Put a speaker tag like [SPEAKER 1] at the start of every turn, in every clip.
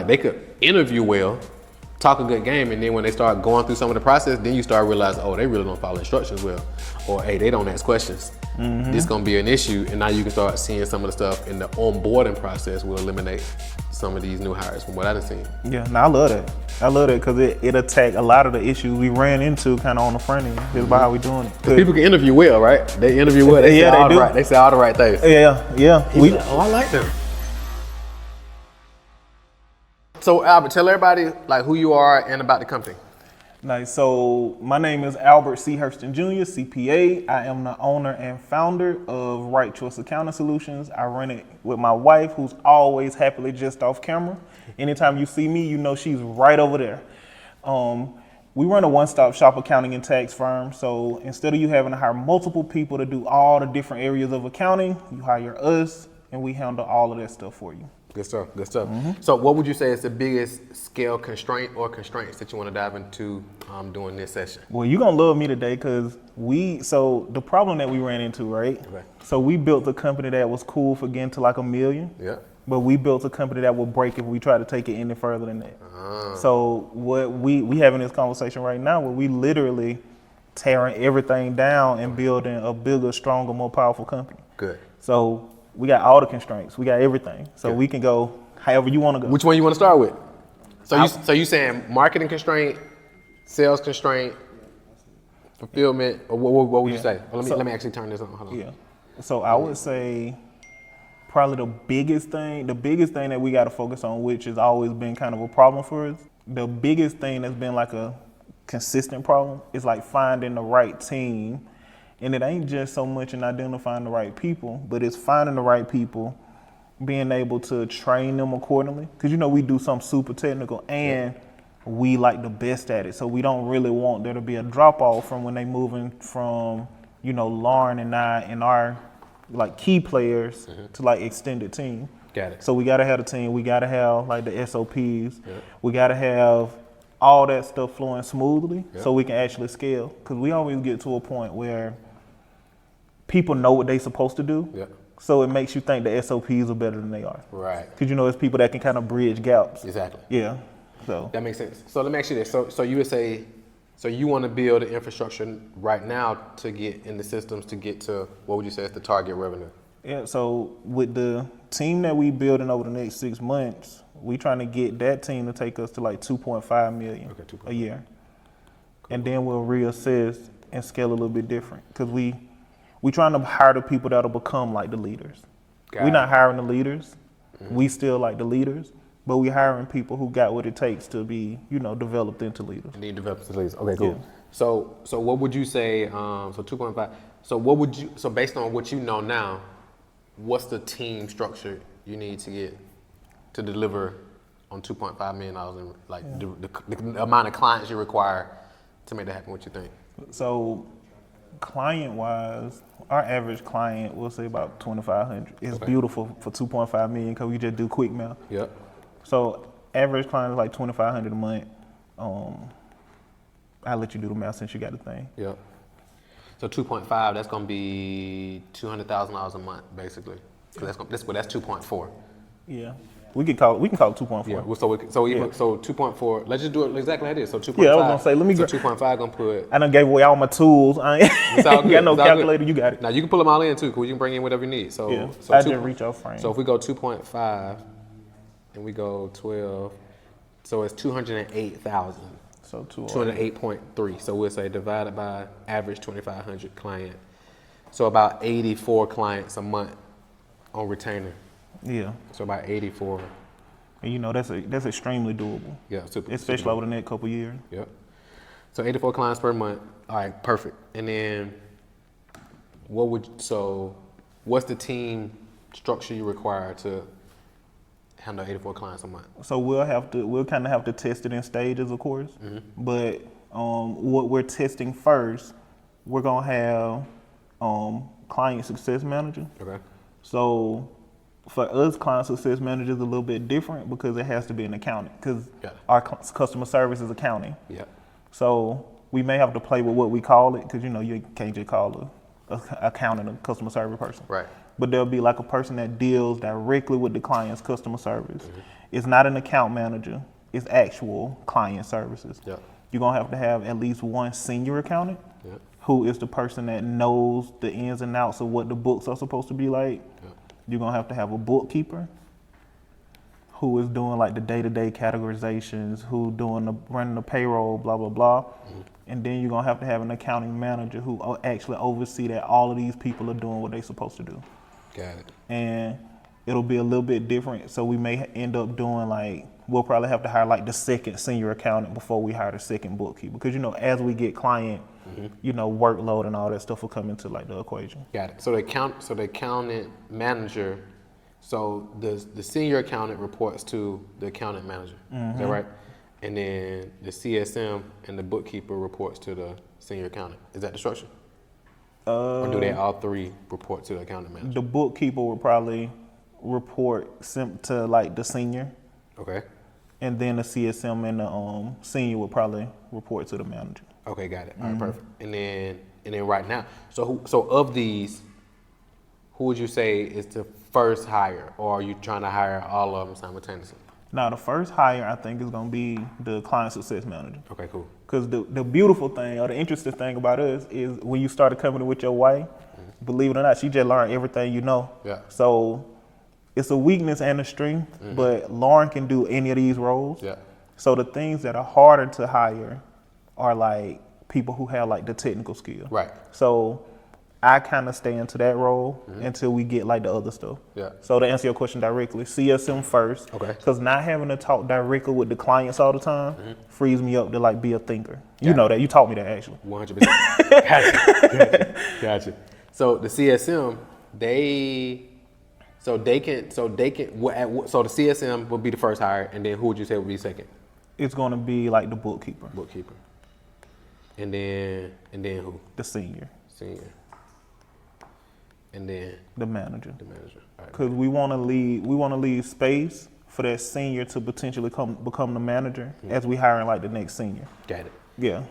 [SPEAKER 1] They could interview well, talk a good game, and then when they start going through some of the process, then you start realizing, oh, they really don't follow instructions well, or hey, they don't ask questions. This gonna be an issue, and now you can start seeing some of the stuff in the onboarding process will eliminate some of these new hires from what I've seen.
[SPEAKER 2] Yeah, no, I love that. I love that because it attacked a lot of the issues we ran into kind of on the front end. Just about how we doing it.
[SPEAKER 1] People can interview well, right? They interview well. They say all the right things.
[SPEAKER 2] Yeah.
[SPEAKER 1] I like them. So Albert, tell everybody like who you are and about the company.
[SPEAKER 2] Nice. So my name is Albert C. Hurston Jr., CPA. I am the owner and founder of Right Choice Accounting Solutions. I run it with my wife, who's always happily just off camera. Anytime you see me, you know she's right over there. We run a one-stop shop accounting and tax firm. So instead of you having to hire multiple people to do all the different areas of accounting, you hire us and we handle all of that stuff for you.
[SPEAKER 1] Good stuff. So what would you say is the biggest scale constraint or constraints that you want to dive into during this session?
[SPEAKER 2] Well, you're going to love me today because so the problem that we ran into, right?
[SPEAKER 1] Okay.
[SPEAKER 2] So we built a company that was cool for getting to like $1 million.
[SPEAKER 1] Yeah.
[SPEAKER 2] But we built a company that would break if we try to take it any further than that. So what we having this conversation right now where we literally tearing everything down and building a bigger, stronger, more powerful company.
[SPEAKER 1] Good.
[SPEAKER 2] So we got all the constraints. We got everything. So we can go however you want to go.
[SPEAKER 1] Which one you want to start with? So you saying marketing constraint, sales constraint, fulfillment, or what would you say? Well, let me actually turn this on. Hold on.
[SPEAKER 2] Yeah. So I would say probably the biggest thing that we got to focus on, which has always been kind of a problem for us, the biggest thing that's been like a consistent problem is like finding the right team. And it ain't just so much in identifying the right people, but it's finding the right people, being able to train them accordingly. Because, we do something super technical and we like the best at it. So we don't really want there to be a drop off from when they moving from, Lauren and I and our like key players to like extended team.
[SPEAKER 1] Got it.
[SPEAKER 2] So we got to have a team. We got to have like the SOPs. We got to have all that stuff flowing smoothly so we can actually scale. Because we always get to a point where people know what they're supposed to do, so it makes you think the SOPs are better than they are.
[SPEAKER 1] Right.
[SPEAKER 2] Because it's people that can kind of bridge gaps.
[SPEAKER 1] Exactly.
[SPEAKER 2] Yeah. So
[SPEAKER 1] that makes sense. So let me ask you this. So you would say, so you want to build an infrastructure right now to get in the systems to get to what would you say is the target revenue?
[SPEAKER 2] Yeah. So with the team that we building over the next 6 months, we trying to get that team to take us to like 2.5 million a year, and then we'll reassess and scale a little bit different because we trying to hire the people that'll become like the leaders. We're not hiring the leaders. We still like the leaders, but we hiring people who got what it takes to be, developed into leaders.
[SPEAKER 1] And then developed into leaders. Okay, cool.
[SPEAKER 2] Yeah.
[SPEAKER 1] So what would you say, so 2.5, so based on what you know now, what's the team structure you need to get to deliver on $2.5 million in like the amount of clients you require to make that happen, what you think?
[SPEAKER 2] So client-wise, our average client, we'll say about 2,500. It's beautiful for 2.5 million because we just do quick math.
[SPEAKER 1] Yep.
[SPEAKER 2] So average client is like 2,500 a month. I'll let you do the math since you got the thing.
[SPEAKER 1] Yep. So 2.5, that's gonna be $200,000 a month, basically. So that's 2.4.
[SPEAKER 2] Yeah. We can call it 2.4.
[SPEAKER 1] Yeah. So 2.4. Let's just do it exactly like this. So 2.5.
[SPEAKER 2] Yeah, I was gonna say, let me.
[SPEAKER 1] So 2.5 gonna put.
[SPEAKER 2] I done gave away all my tools. I ain't got no calculator. You got it.
[SPEAKER 1] Now you can pull them all in too, cause you can bring in whatever you need. So
[SPEAKER 2] I just reach out frame.
[SPEAKER 1] So if we go 2.5, and we go 12, so it's 208,000.
[SPEAKER 2] So
[SPEAKER 1] 208.3. So we'll say divided by average 2,500 client. So about 84 clients a month on retainer.
[SPEAKER 2] Yeah.
[SPEAKER 1] So about 84.
[SPEAKER 2] And that's extremely doable.
[SPEAKER 1] Yeah,
[SPEAKER 2] especially over the next couple years.
[SPEAKER 1] Yep. So 84 clients per month. All right, perfect. And then what's the team structure you require to handle 84 clients a month? So
[SPEAKER 2] we'll kind of have to test it in stages, of course. But what we're testing first, we're gonna have client success manager.
[SPEAKER 1] Okay.
[SPEAKER 2] So for us, client success manager is a little bit different because it has to be an accountant because our customer service is accounting.
[SPEAKER 1] Yeah.
[SPEAKER 2] So we may have to play with what we call it because you can't just call a accountant a customer service person.
[SPEAKER 1] Right.
[SPEAKER 2] But there'll be like a person that deals directly with the client's customer service. It's not an account manager. It's actual client services.
[SPEAKER 1] Yeah.
[SPEAKER 2] You're gonna have to have at least one senior accountant,
[SPEAKER 1] Yeah.
[SPEAKER 2] who is the person that knows the ins and outs of what the books are supposed to be like.
[SPEAKER 1] Yeah.
[SPEAKER 2] You're gonna have to have a bookkeeper who is doing like the day-to-day categorizations, who running the payroll, blah blah blah. And then you're gonna have to have an accounting manager who actually oversee that all of these people are doing what they're supposed to do.
[SPEAKER 1] Got it.
[SPEAKER 2] And it'll be a little bit different. So we may end up doing like, we'll probably have to hire like the second senior accountant before we hire the second bookkeeper. Because, you know, as we get client, you know, workload and all that stuff will come into like the equation.
[SPEAKER 1] Got it. So the accountant manager, so the senior accountant reports to the accountant manager. Is that right? And then the CSM and the bookkeeper reports to the senior accountant. Is that the structure? Or do they all three report to the accountant manager?
[SPEAKER 2] The bookkeeper will probably report to like the senior.
[SPEAKER 1] Okay.
[SPEAKER 2] And then the CSM and the senior will probably report to the manager.
[SPEAKER 1] Okay, got it. All right, perfect. And then right now, so of these, who would you say is the first hire, or are you trying to hire all of them simultaneously?
[SPEAKER 2] Now, the first hire I think is gonna be the client success manager.
[SPEAKER 1] Okay, cool.
[SPEAKER 2] Because the beautiful thing or the interesting thing about us is when you start a company with your wife, believe it or not, she just learned everything you know.
[SPEAKER 1] Yeah.
[SPEAKER 2] So it's a weakness and a strength, but Lauren can do any of these roles.
[SPEAKER 1] Yeah.
[SPEAKER 2] So the things that are harder to hire are like people who have like the technical skill.
[SPEAKER 1] Right.
[SPEAKER 2] So I kind of stay into that role until we get like the other stuff.
[SPEAKER 1] Yeah.
[SPEAKER 2] So to answer your question directly, CSM first.
[SPEAKER 1] Okay.
[SPEAKER 2] Because not having to talk directly with the clients all the time frees me up to like be a thinker. You know that. You taught me that actually.
[SPEAKER 1] 100%. Gotcha. So the CSM, so the CSM would be the first hire, and then who would you say would be second?
[SPEAKER 2] It's going to be like the bookkeeper.
[SPEAKER 1] Bookkeeper. And then who?
[SPEAKER 2] The senior.
[SPEAKER 1] Senior. And then
[SPEAKER 2] the manager.
[SPEAKER 1] The manager.
[SPEAKER 2] Because we want to leave space for that senior to potentially become the manager as we hiring like the next senior.
[SPEAKER 1] Got it.
[SPEAKER 2] Yeah.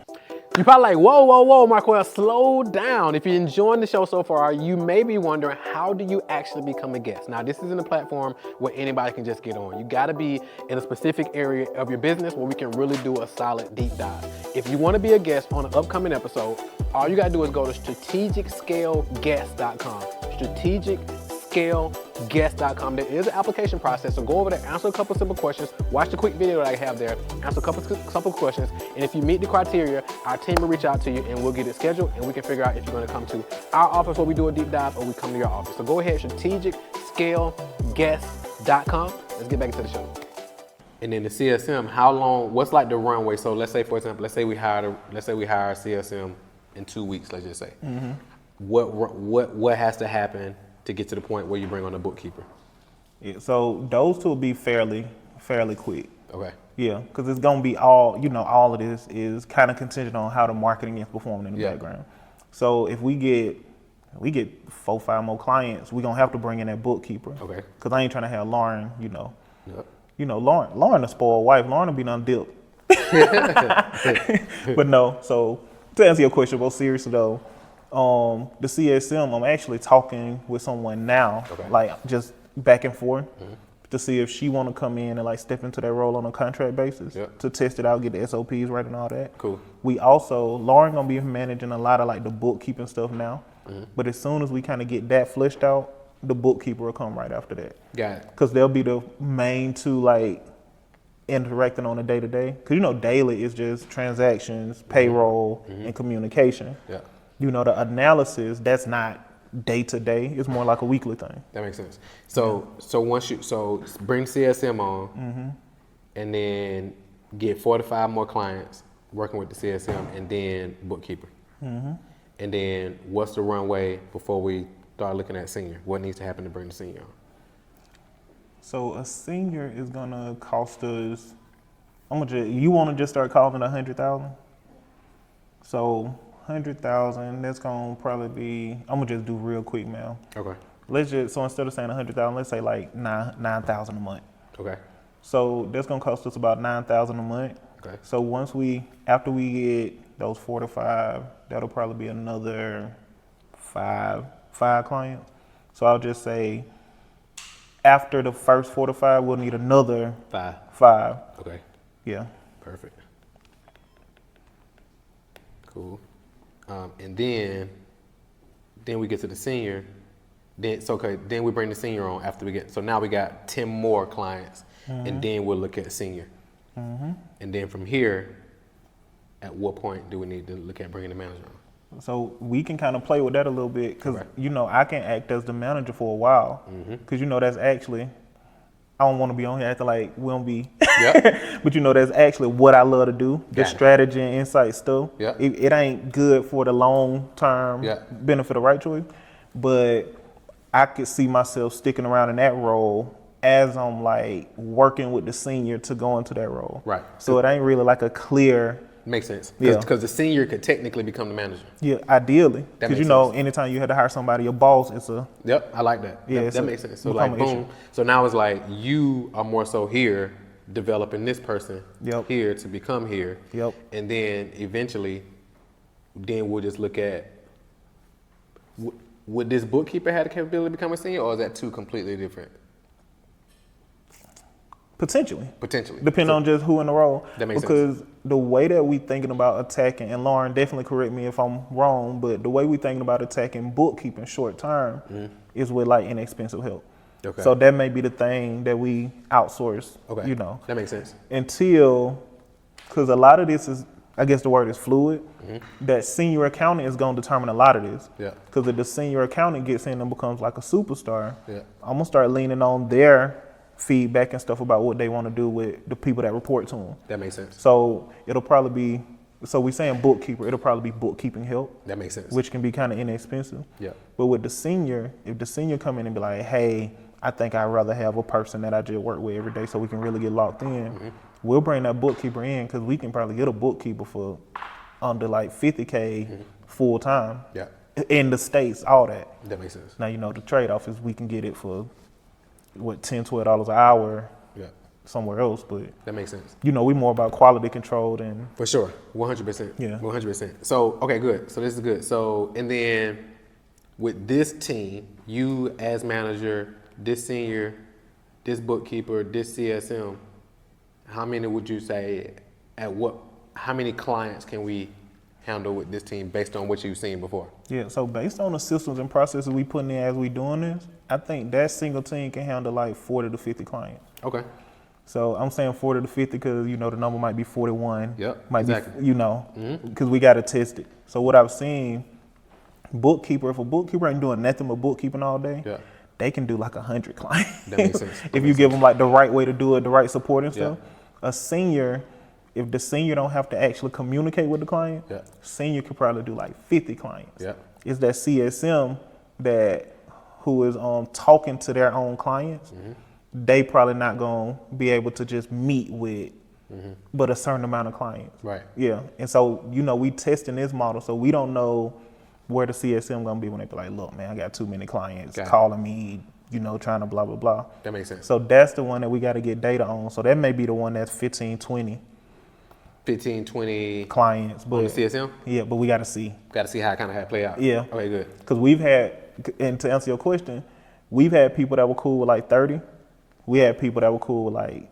[SPEAKER 1] You're probably like, whoa, Marquel, slow down. If you're enjoying the show so far, you may be wondering, how do you actually become a guest? Now, this isn't a platform where anybody can just get on. You gotta be in a specific area of your business where we can really do a solid deep dive. If you wanna be a guest on an upcoming episode, all you gotta do is go to strategicscaleguest.com. strategicscaleguest.com. There is an application process, so go over there, answer a couple simple questions, watch the quick video that I have there, answer a couple questions, and if you meet the criteria, our team will reach out to you and we'll get it scheduled and we can figure out if you're gonna come to our office where we do a deep dive or we come to your office. So go ahead, strategicscaleguest.com. Let's get back into the show. And then the CSM, how long, what's like the runway? So let's say, for example, let's say we hire a CSM in 2 weeks, let's just say. What has to happen to get to the point where you bring on a bookkeeper?
[SPEAKER 2] Yeah, so those two will be fairly quick. Okay. Yeah, because it's gonna be all of this is kind of contingent on how the marketing is performing in the background. So if we get 4-5 more clients, we're gonna have to bring in that bookkeeper. Okay. Because I ain't trying to have Lauren, Lauren a spoiled wife. Lauren will be done dipped. But no, so to answer your question, more seriously though, the CSM, I'm actually talking with someone now, like just back and forth, to see if she want to come in and like step into that role on a contract basis to test it out, get the SOPs right and all that. Cool. We also, Lauren gonna be managing a lot of like the bookkeeping stuff now, but as soon as we kind of get that fleshed out, the bookkeeper will come right after that. Got it. Because they'll be the main two like interacting on a day-to-day. Because daily is just transactions, payroll, and communication. Yeah. The analysis, that's not day to day. It's more like a weekly thing. That makes sense. So once you bring CSM on, and then get 4 to 5 more clients working with the CSM, and then bookkeeper. And then what's the runway before we start looking at senior? What needs to happen to bring the senior on? So a senior is gonna cost us. You want to just start calling it $100,000? So 100,000, that's gonna probably be, I'm gonna just do real quick, man. Okay. So instead of saying 100,000, let's say like 9,000 a month. Okay. So that's gonna cost us about 9,000 a month. Okay. So after we get those 4 to 5, that'll probably be another five clients. So I'll just say, after the first 4 to 5, we'll need another
[SPEAKER 1] 5. Okay.
[SPEAKER 2] Yeah.
[SPEAKER 1] Perfect. Cool. And then we get to the senior. Then we bring the senior on after we get. So now we got 10 more clients, and then we'll look at senior. And then from here, at what point do we need to look at bringing the manager on?
[SPEAKER 2] So we can kind of play with that a little bit because, I can act as the manager for a while because, that's actually, I don't want to be on here acting like we don't be, but that's actually what I love to do, the strategy and insight stuff. It ain't good for the long-term benefit of right choice, but I could see myself sticking around in that role as I'm like working with the senior to go into that role.
[SPEAKER 1] Right.
[SPEAKER 2] So it ain't really like a clear.
[SPEAKER 1] Makes sense. Because the senior could technically become the manager.
[SPEAKER 2] Yeah, ideally. Because
[SPEAKER 1] sense.
[SPEAKER 2] Anytime you had to hire somebody, your boss is a.
[SPEAKER 1] Yep, I like that.
[SPEAKER 2] Yeah,
[SPEAKER 1] that makes sense. So like boom. So now it's like you are more so here developing this person here to become here.
[SPEAKER 2] Yep.
[SPEAKER 1] And then eventually, we'll just look at would this bookkeeper have the capability to become a senior, or is that two completely different?
[SPEAKER 2] Potentially. Depending on just who in the role.
[SPEAKER 1] That makes sense.
[SPEAKER 2] Because the way that we thinking about attacking, and Lauren, definitely correct me if I'm wrong, but the way we thinking about attacking bookkeeping short term is with like inexpensive help.
[SPEAKER 1] Okay.
[SPEAKER 2] So that may be the thing that we outsource. Okay.
[SPEAKER 1] That makes sense.
[SPEAKER 2] Because a lot of this is, I guess the word is fluid, that senior accountant is going to determine a lot of this.
[SPEAKER 1] Yeah.
[SPEAKER 2] Because if the senior accountant gets in and becomes like a superstar, I'm going to start leaning on their feedback and stuff about what they want to do with the people that report to them.
[SPEAKER 1] That makes sense.
[SPEAKER 2] So it'll probably be, so we saying bookkeeper, it'll probably be bookkeeping help.
[SPEAKER 1] That makes sense.
[SPEAKER 2] Which can be kind of inexpensive.
[SPEAKER 1] Yeah.
[SPEAKER 2] But with the senior, if the senior come in and be like, hey, I think I'd rather have a person that I just work with every day so we can really get locked in, we'll bring that bookkeeper in because we can probably get a bookkeeper for under like $50K full time.
[SPEAKER 1] Yeah.
[SPEAKER 2] In the States, all that.
[SPEAKER 1] That makes sense.
[SPEAKER 2] Now, the trade-off is we can get it for $10, $12 an hour somewhere else, but
[SPEAKER 1] that makes sense.
[SPEAKER 2] We more about quality control than
[SPEAKER 1] for sure, 100%.
[SPEAKER 2] Yeah,
[SPEAKER 1] 100%. So okay, good. So this is good. So and then with this team, you as manager, this senior, this bookkeeper, this CSM, how many would you say how many clients can we handle with this team based on what you've seen before?
[SPEAKER 2] Yeah, so based on the systems and processes we putting in as we doing this, I think that single team can handle like 40 to 50 clients.
[SPEAKER 1] Okay.
[SPEAKER 2] So I'm saying 40 to 50 because, the number might be 41.
[SPEAKER 1] Yep,
[SPEAKER 2] might
[SPEAKER 1] exactly.
[SPEAKER 2] be, because we got to test it. So what I've seen, if a bookkeeper ain't doing nothing but bookkeeping all day, they can do like 100 clients. That makes sense. If you give them like the right way to do it, the right support and stuff. A senior, if the senior don't have to actually communicate with the client, senior could probably do like 50 clients. It's that CSM who is talking to their own clients. They probably not gonna be able to just meet with but a certain amount of clients. Right. Yeah. And so, we testing this model, so we don't know where the CSM gonna be when they be like, look, man, I got too many clients calling me, trying to blah, blah, blah.
[SPEAKER 1] That makes sense.
[SPEAKER 2] So that's the one that we got to get data on. So that may be the one that's 15, 20 clients. But
[SPEAKER 1] on the CSM?
[SPEAKER 2] Yeah, but we got to see.
[SPEAKER 1] Got to see how it kind of had play out.
[SPEAKER 2] Yeah.
[SPEAKER 1] Okay, good.
[SPEAKER 2] Because we've had, and to answer your question, we've had people that were cool with like 30. We had people that were cool with like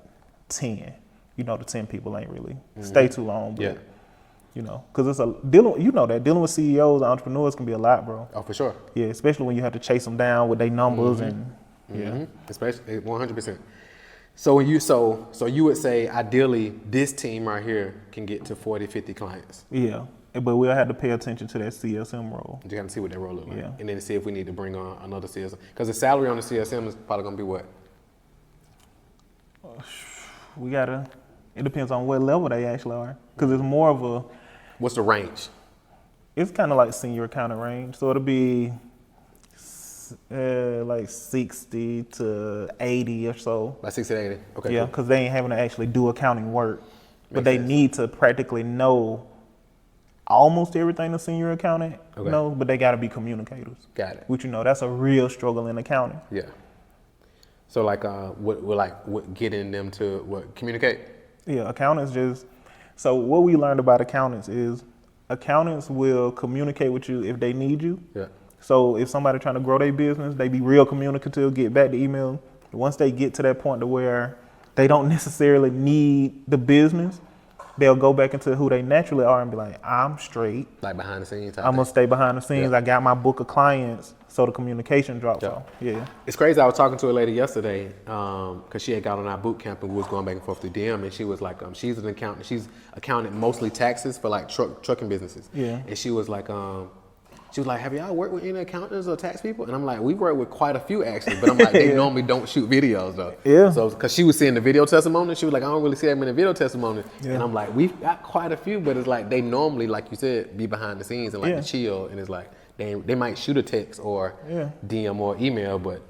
[SPEAKER 2] 10. The 10 people ain't really stay too long. But, because it's dealing with CEOs and entrepreneurs can be a lot, bro.
[SPEAKER 1] Oh, for sure.
[SPEAKER 2] Yeah, especially when you have to chase them down with their numbers and
[SPEAKER 1] especially 100%. So when you would say ideally this team right here can get to 40, 50 clients.
[SPEAKER 2] Yeah, but we'll have to pay attention to that CSM role.
[SPEAKER 1] You got to see what that role looks like, and then see if we need to bring on another CSM because the salary on the CSM is probably gonna be what?
[SPEAKER 2] It depends on what level they actually are because it's more of a.
[SPEAKER 1] What's the range?
[SPEAKER 2] It's kind of like senior accountant range. So it'll be like 60 to 80 or so.
[SPEAKER 1] Like 60 to 80? Okay.
[SPEAKER 2] Yeah, because they ain't having to actually do accounting work. But they need to practically know almost everything a senior accountant knows, but they got to be communicators.
[SPEAKER 1] Got it.
[SPEAKER 2] Which, that's a real struggle in accounting.
[SPEAKER 1] Yeah. So what getting them to communicate?
[SPEAKER 2] Yeah, accountants so what we learned about accountants is accountants will communicate with you if they need you. Yeah. So if somebody trying to grow their business, they be real communicative, get back to email. Once they get to that point to where they don't necessarily need the business, they'll go back into who they naturally are and be like, I'm straight.
[SPEAKER 1] Like behind the scenes.
[SPEAKER 2] I'm gonna stay behind the scenes. I got my book of clients, so the communication drops off. Yeah.
[SPEAKER 1] It's crazy. I was talking to a lady yesterday because she had got on our boot camp and we was going back and forth to DM, and she was like, she's an accountant. She's accounted mostly taxes for like trucking businesses.
[SPEAKER 2] Yeah.
[SPEAKER 1] And she was like, have y'all worked with any accountants or tax people? And I'm like, we work with quite a few actually, but I'm like, they normally don't shoot videos though.
[SPEAKER 2] Yeah.
[SPEAKER 1] So, cause she was seeing the video testimony, she was like, I don't really see that many video testimonies.
[SPEAKER 2] Yeah.
[SPEAKER 1] And I'm like, we've got quite a few, but it's like they normally, like you said, be behind the scenes and like chill, and it's like they might shoot a text or DM or email, but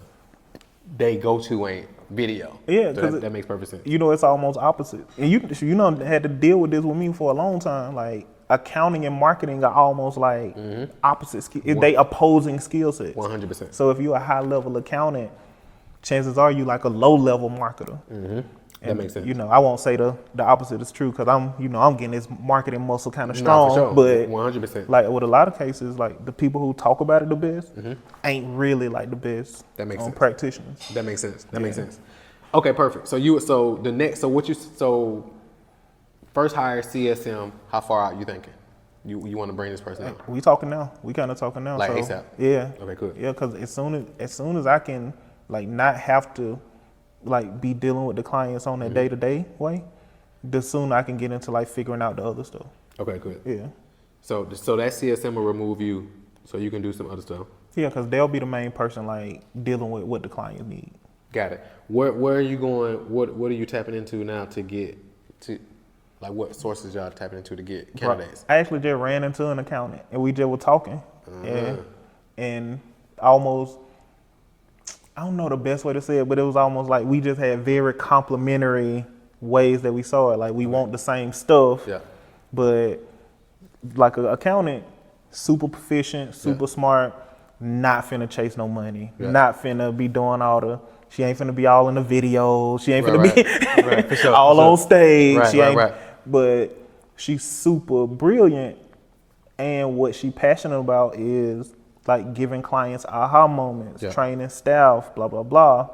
[SPEAKER 1] they go to ain't video.
[SPEAKER 2] Yeah,
[SPEAKER 1] so that makes perfect sense.
[SPEAKER 2] You know, it's almost opposite. And you had to deal with this with me for a long time. Like accounting and marketing are almost like opposite skills. They opposing skill sets.
[SPEAKER 1] 100%.
[SPEAKER 2] So if you're a high level accountant, chances are you like a low level marketer.
[SPEAKER 1] That makes sense.
[SPEAKER 2] You know, I won't say the opposite is true because I'm getting this marketing muscle kind of strong.
[SPEAKER 1] No, for sure.
[SPEAKER 2] But
[SPEAKER 1] 100%.
[SPEAKER 2] like with a lot of cases, like the people who talk about it the best ain't really like the best
[SPEAKER 1] That makes sense.
[SPEAKER 2] practitioners.
[SPEAKER 1] That makes sense. That makes sense. Okay, perfect. So first hire CSM, how far out you thinking? You want to bring this person out?
[SPEAKER 2] We talking now. We kind of talking now.
[SPEAKER 1] Like
[SPEAKER 2] so,
[SPEAKER 1] ASAP?
[SPEAKER 2] Yeah.
[SPEAKER 1] Okay, cool.
[SPEAKER 2] Yeah, because as soon as I can like not have to like be dealing with the clients on that day-to-day way, the sooner I can get into like figuring out the other stuff.
[SPEAKER 1] Okay, good.
[SPEAKER 2] Yeah.
[SPEAKER 1] So that CSM will remove you so you can do some other stuff?
[SPEAKER 2] Yeah, because they'll be the main person like dealing with what the clients need.
[SPEAKER 1] Got it. Where are you going? What are you tapping into now to get to, like what sources y'all tapping into to get candidates?
[SPEAKER 2] I actually just ran into an accountant and we just were talking. And almost, I don't know the best way to say it, but it was almost like we just had very complementary ways that we saw it. Like we want the same stuff, but like an accountant, super proficient, super smart, not finna chase no money, not finna be doing all the, she ain't finna be all in the video, she ain't finna be
[SPEAKER 1] for sure,
[SPEAKER 2] all on stage, she ain't,
[SPEAKER 1] right.
[SPEAKER 2] But she's super brilliant, and what she passionate about is like giving clients aha moments, training staff, blah, blah, blah.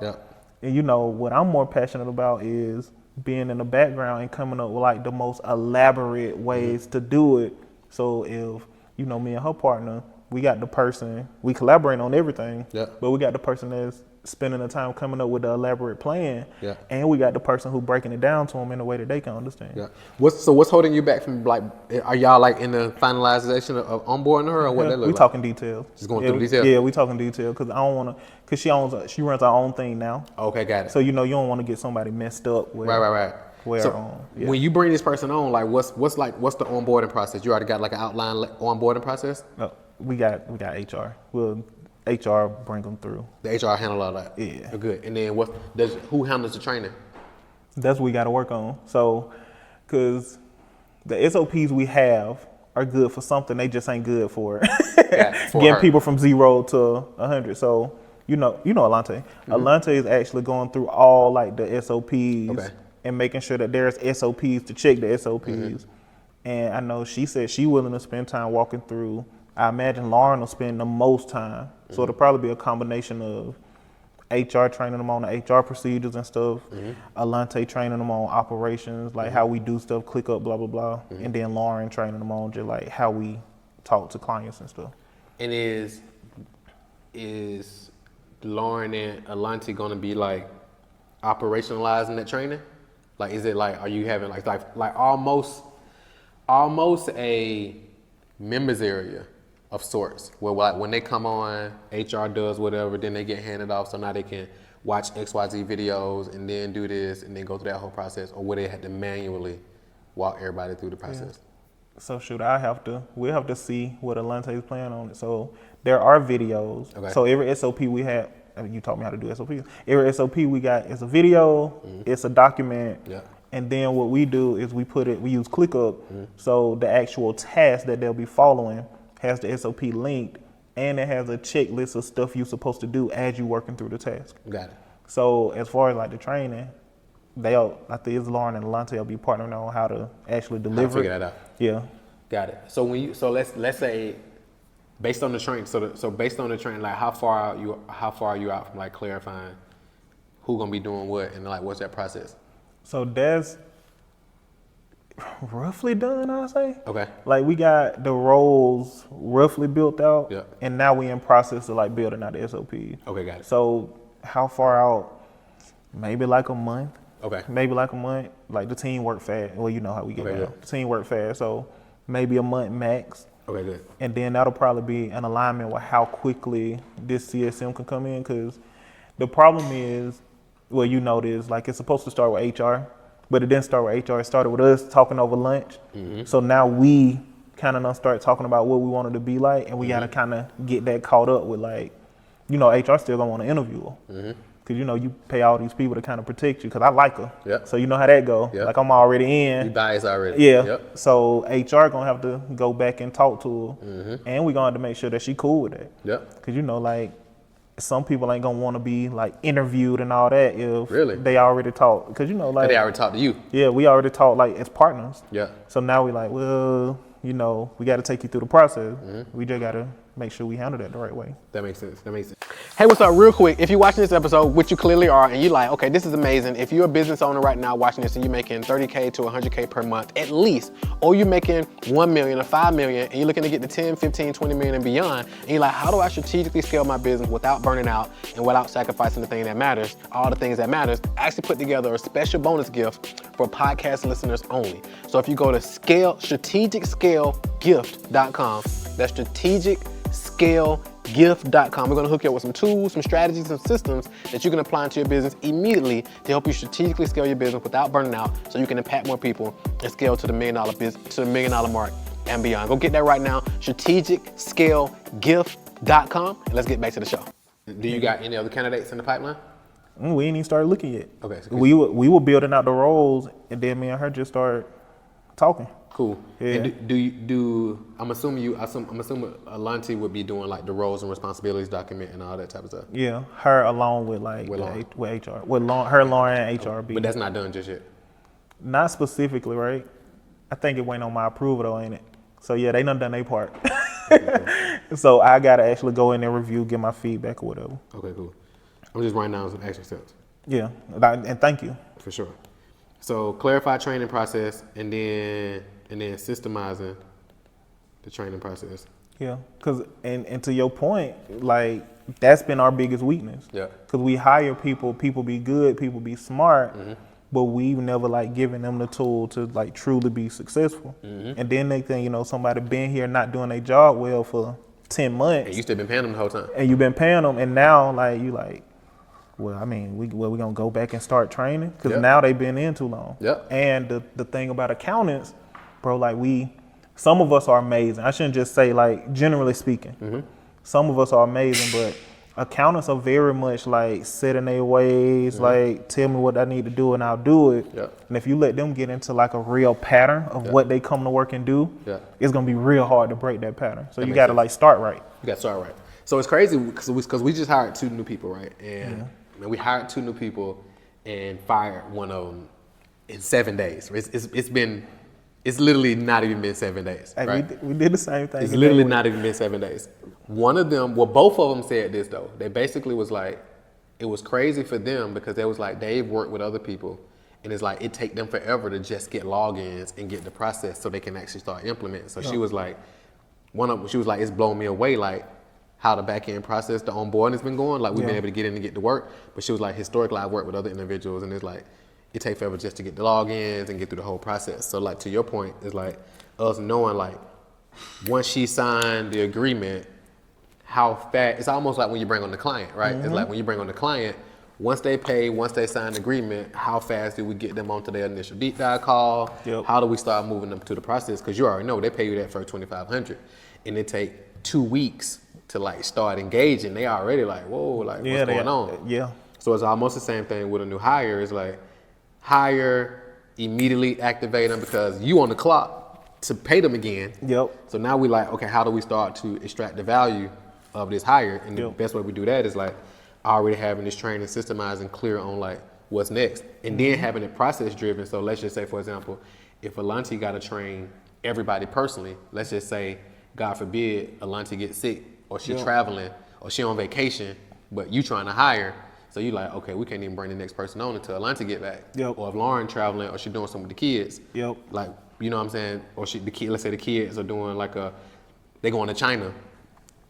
[SPEAKER 2] And you know, what I'm more passionate about is being in the background and coming up with like the most elaborate ways to do it. So if, you know, me and her partner, we got the person, we collaborate on everything, but we got the person that's spending the time coming up with the elaborate plan, and we got the person who breaking it down to them in a way that they can understand.
[SPEAKER 1] What's holding you back from, like, are y'all like in the finalization of onboarding her, or what that look
[SPEAKER 2] we
[SPEAKER 1] like?
[SPEAKER 2] talking details.
[SPEAKER 1] Just going through the details?
[SPEAKER 2] Yeah, we talking details because I don't want to, because she runs her own thing now.
[SPEAKER 1] Okay, got it.
[SPEAKER 2] So, you know, you don't want to get somebody messed up with.
[SPEAKER 1] Right.
[SPEAKER 2] Where,
[SPEAKER 1] so when you bring this person on, like what's the onboarding process? You already got like an outline onboarding process?
[SPEAKER 2] No, we got HR. We'll HR bring them through.
[SPEAKER 1] The HR handle all that? Yeah. Good. And then who handles the training?
[SPEAKER 2] That's what we got to work on. So, because the SOPs we have are good for something, they just ain't good for getting people from 0 to 100. So, you know Alante. Alante is actually going through all like the SOPs and making sure that there's SOPs to check the SOPs. And I know she said she willing to spend time walking through. I imagine Lauren will spend the most time. So it'll probably be a combination of HR training them on the HR procedures and stuff, Alante training them on operations, like how we do stuff, click up, blah, blah, blah. And then Lauren training them on just like how we talk to clients and stuff.
[SPEAKER 1] And is Lauren and Alante gonna be like operationalizing that training? Like, is it like, are you having like almost a members area of sorts, where like when they come on, HR does whatever, then they get handed off, so now they can watch XYZ videos and then do this and then go through that whole process, or where they had to manually walk everybody through the process?
[SPEAKER 2] So we'll have to see what Alante's plan on it. So there are videos. So every SOP we have, you taught me how to do SOPs. Every SOP we got is a video, it's a document, and then what we do is we use ClickUp, so the actual task that they'll be following has the SOP linked, and it has a checklist of stuff you're supposed to do as you're working through the task. Got it. So as far as like the training, I think it's Lauren and Alante will be partnering on how to actually deliver
[SPEAKER 1] figure that out.
[SPEAKER 2] Yeah.
[SPEAKER 1] Got it. So let's say based on the training, so based on the training, like how far are you out from like clarifying who gonna be doing what, and like what's that process?
[SPEAKER 2] So that's roughly done, I'll say.
[SPEAKER 1] Okay.
[SPEAKER 2] Like we got the roles roughly built out,
[SPEAKER 1] Yeah.
[SPEAKER 2] and now we in process of like building out the SOP.
[SPEAKER 1] Okay, got it.
[SPEAKER 2] So how far out? Maybe like a month.
[SPEAKER 1] Okay.
[SPEAKER 2] Maybe like a month. Like the team work fast. Well, you know how we get
[SPEAKER 1] Okay,
[SPEAKER 2] down.
[SPEAKER 1] good.
[SPEAKER 2] The team work fast, so maybe a month max.
[SPEAKER 1] Okay, good.
[SPEAKER 2] And then that'll probably be an alignment with how quickly this CSM can come in. Because the problem is, well, you know this, like it's supposed to start with HR, but it didn't start with HR. It started with us talking over lunch. Mm-hmm. So now we kind of start talking about what we wanted to be like, and we got to kind of get that caught up with like, you know, HR still gonna want to interview her. Mm-hmm. Cause you know you pay all these people to kind of protect you. Cause I like her.
[SPEAKER 1] Yep.
[SPEAKER 2] So you know how that go.
[SPEAKER 1] Yep.
[SPEAKER 2] Like I'm already in.
[SPEAKER 1] You biased already.
[SPEAKER 2] Yeah.
[SPEAKER 1] Yep.
[SPEAKER 2] So HR gonna have to go back and talk to her, and we gonna have to make sure that she cool with that.
[SPEAKER 1] Yep.
[SPEAKER 2] Cause you know like some people ain't gonna want to be like interviewed and all that if
[SPEAKER 1] Really?
[SPEAKER 2] they already talked. Cause you know like
[SPEAKER 1] They already talked to you.
[SPEAKER 2] yeah, we already talked like as partners.
[SPEAKER 1] Yeah.
[SPEAKER 2] So now we like, well, you know, we got to take you through the process. We just got to make sure we handle that the right way.
[SPEAKER 1] That makes sense. That makes sense. Hey, what's up? Real quick, if you're watching this episode, which you clearly are, and you're like, okay, this is amazing. If you're a business owner right now watching this and you're making $30K to $100K per month at least, or you're making $1 million or $5 million, and you're looking to get to 10, 15, 20 million and beyond, and you're like, how do I strategically scale my business without burning out and without sacrificing the thing that matters, all the things that matters? I actually put together a special bonus gift for podcast listeners only. So if you go to strategicscalegift.com, that's strategicscalegift.com. We're gonna hook you up with some tools, some strategies, some systems that you can apply into your business immediately to help you strategically scale your business without burning out, so you can impact more people and scale to the $1 million business, to the $1 million mark and beyond. Go get that right now, strategicscalegift.com, and let's get back to the show. Do you got any other candidates in the pipeline?
[SPEAKER 2] We ain't even started looking yet.
[SPEAKER 1] Okay. So
[SPEAKER 2] we were building out the roles, and then me and her just started talking.
[SPEAKER 1] Cool.
[SPEAKER 2] Yeah.
[SPEAKER 1] And I'm assuming Alante would be doing like the roles and responsibilities document and all that type of stuff.
[SPEAKER 2] Yeah, her along with like with HR, with Lauren and HRB.
[SPEAKER 1] But that's not done just yet.
[SPEAKER 2] Not specifically, right? I think it went on my approval though, ain't it? So yeah, they done their part.
[SPEAKER 1] Okay.
[SPEAKER 2] So I gotta actually go in and review, get my feedback or whatever.
[SPEAKER 1] Okay, cool. I'm just writing down some action steps.
[SPEAKER 2] Yeah, and thank you.
[SPEAKER 1] For sure. So clarify training process and then systemizing the training process.
[SPEAKER 2] Yeah, cause and to your point, like that's been our biggest weakness.
[SPEAKER 1] Yeah.
[SPEAKER 2] Cause we hire people be good, people be smart, but we've never like given them the tool to like truly be successful. And then they think, you know, somebody been here not doing their job well for 10 months.
[SPEAKER 1] And you still been paying them the whole time.
[SPEAKER 2] And you've been paying them, and now like you like, well, I mean, we gonna go back and start training because now they've been in too long.
[SPEAKER 1] Yep.
[SPEAKER 2] And the thing about accountants, bro, like some of us are amazing. I shouldn't just say like generally speaking. Some of us are amazing, but accountants are very much like set in their ways, like tell me what I need to do and I'll do it.
[SPEAKER 1] Yep.
[SPEAKER 2] And if you let them get into like a real pattern of what they come to work and do, it's gonna be real hard to break that pattern. So you gotta like start right.
[SPEAKER 1] You got to start right. So it's crazy because we just hired 2 new people, right? And we hired 2 new people and fired one of them in 7 days. It's literally not even been 7 days.
[SPEAKER 2] Hey,
[SPEAKER 1] right?
[SPEAKER 2] we did the same thing.
[SPEAKER 1] It's literally not even been 7 days. One of them, well, both of them said this though. They basically was like, it was crazy for them because they was like, they've worked with other people, and it's like it take them forever to just get logins and get the process so they can actually start implementing. So she was like, it's blown me away, like how the back end process, the onboarding has been going. Like we've been able to get in and get to work. But she was like, historically, I've worked with other individuals, and it's like, it takes forever just to get the logins and get through the whole process. So like to your point, it's like us knowing like once she signed the agreement, how fast, it's almost like when you bring on the client, right? It's like when you bring on the client, once they pay, once they sign the agreement, how fast do we get them onto their initial deep dive call? Yep. How do we start moving them through the process? Because you already know they pay you that first $2,500, and it take 2 weeks to like start engaging. They already like, whoa, like what's going on?
[SPEAKER 2] Yeah.
[SPEAKER 1] So it's almost the same thing with a new hire. It's like hire, immediately activate them because you on the clock to pay them again.
[SPEAKER 2] Yep.
[SPEAKER 1] So now we like, okay, how do we start to extract the value of this hire? And the best way we do that is like already having this training systemized and clear on like what's next, and then having it process driven. So let's just say, for example, if Alante got to train everybody personally, let's just say, God forbid, Alante gets sick or she traveling or she on vacation, but you trying to hire. So you like, okay, we can't even bring the next person on until Atlanta get back.
[SPEAKER 2] Yep.
[SPEAKER 1] Or if Lauren traveling or she doing something with the kids.
[SPEAKER 2] Yep.
[SPEAKER 1] Like, you know what I'm saying? Or let's say the kids are doing like they going to China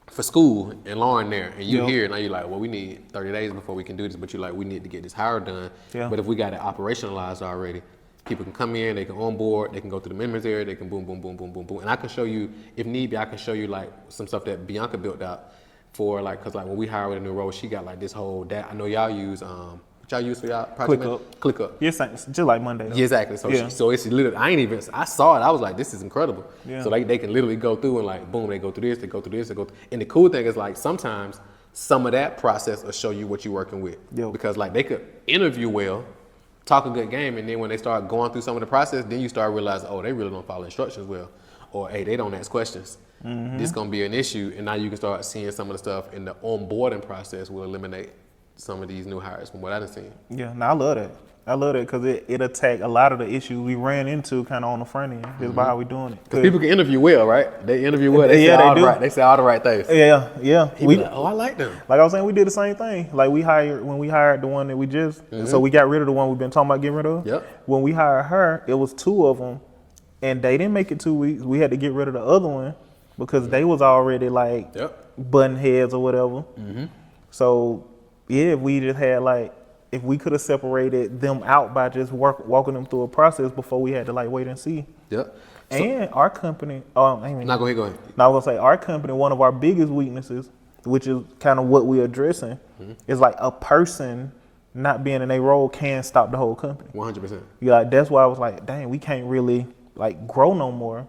[SPEAKER 1] for school and Lauren there and you here, now you're like, well, we need 30 days before we can do this, but you're like, we need to get this hire done.
[SPEAKER 2] Yeah.
[SPEAKER 1] But if we got it operationalized already, people can come in, they can onboard, they can go to the members area, they can boom, boom, boom, boom, boom, boom. And I can show you, if need be, I can show you like some stuff that Bianca built out for like, cause like when we hired with a new role, she got like this whole, I know y'all use, what y'all use for y'all project? ClickUp.
[SPEAKER 2] Yes, just like Monday. Though.
[SPEAKER 1] Yeah, exactly. So so it's literally, I saw it, I was like, this is incredible. Yeah. So they can literally go through and like, boom, they go through this, they go through this, and the cool thing is like, sometimes some of that process will show you what you're working with. Yep. Because like they could interview well, talk a good game, and then when they start going through some of the process, then you start realizing, oh, they really don't follow instructions well, or hey, they don't ask questions. This is gonna be an issue, and now you can start seeing some of the stuff in the onboarding process will eliminate some of these new hires from what I've seen.
[SPEAKER 2] Yeah, no, I love that. I love that because it attacked a lot of the issues we ran into kind of on the front end. Just by how we doing it.
[SPEAKER 1] Because people can interview well, right? They interview well. They say all the right things.
[SPEAKER 2] Yeah.
[SPEAKER 1] We like, oh, I like them.
[SPEAKER 2] Like I was saying, we did the same thing. Like when we hired the one that we just, so we got rid of the one we've been talking about getting rid of.
[SPEAKER 1] Yep.
[SPEAKER 2] When we hired her, it was 2 of them, and they didn't make it 2 weeks. We had to get rid of the other one because they was already like button heads or whatever. So yeah, if we just had like, if we could have separated them out by just walking them through a process before we had to like wait and see.
[SPEAKER 1] Yep.
[SPEAKER 2] And our company, go ahead.
[SPEAKER 1] No, I was
[SPEAKER 2] gonna say our company, one of our biggest weaknesses, which is kind of what we're addressing, is like a person not being in a role can stop the whole company.
[SPEAKER 1] 100%.
[SPEAKER 2] Yeah, like that's why I was like, dang, we can't really like grow no more.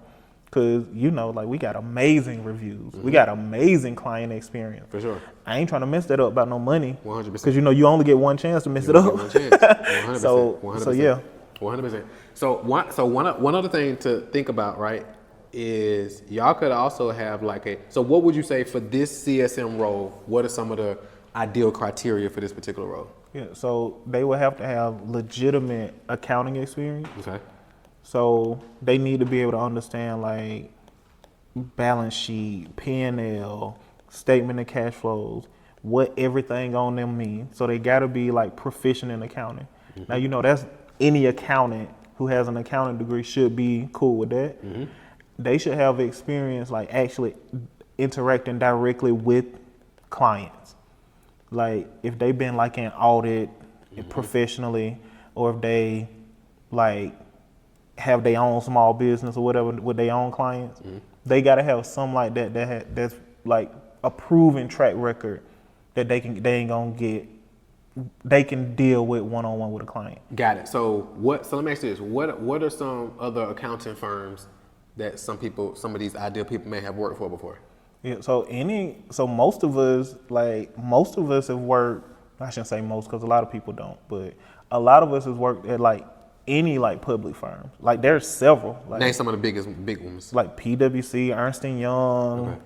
[SPEAKER 2] Cause like we got amazing reviews, we got amazing client experience.
[SPEAKER 1] For sure.
[SPEAKER 2] I ain't trying to mess that up about no money.
[SPEAKER 1] 100%.
[SPEAKER 2] Cause you only get one chance to mess it up.
[SPEAKER 1] 100%.
[SPEAKER 2] So yeah.
[SPEAKER 1] 100%. So one other thing to think about, right, is y'all could also have like so what would you say for this CSM role? What are some of the ideal criteria for this particular role?
[SPEAKER 2] Yeah. So they would have to have legitimate accounting experience.
[SPEAKER 1] Okay.
[SPEAKER 2] So they need to be able to understand like balance sheet, P&L, statement of cash flows, what everything on them means. So they got to be like proficient in accounting. Now, that's any accountant who has an accounting degree should be cool with that. They should have experience like actually interacting directly with clients. Like if they've been like in audit professionally, or if they like have their own small business or whatever with their own clients, they got to have something like that's like a proven track record that they ain't gonna get. They can deal with one-on-one with a client. Got it.
[SPEAKER 1] So let me ask you this: what are some other accounting firms that some of these ideal people may have worked for before?
[SPEAKER 2] Yeah. So most of us have worked. I shouldn't say most because a lot of people don't, but a lot of us has worked at like any like public firms. Like there's several. Like,
[SPEAKER 1] name some of the big ones.
[SPEAKER 2] Like PwC, Hurston Jr,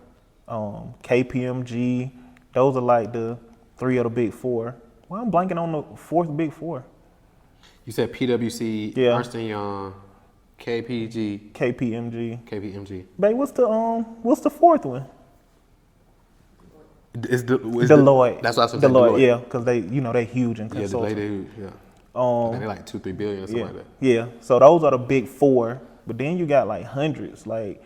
[SPEAKER 2] KPMG. Those are like the 3 of the big 4. Well, I'm blanking on the 4th big 4.
[SPEAKER 1] You said PwC, Hurston Jr, KPMG.
[SPEAKER 2] Babe, what's the 4th one?
[SPEAKER 1] Is
[SPEAKER 2] Deloitte.
[SPEAKER 1] That's what I was saying. Deloitte,
[SPEAKER 2] yeah, because they huge in consulting.
[SPEAKER 1] Yeah, they huge. Yeah. They're like 2-3 billion or something like that. Yeah.
[SPEAKER 2] So those are the big 4, but then you got like hundreds. Like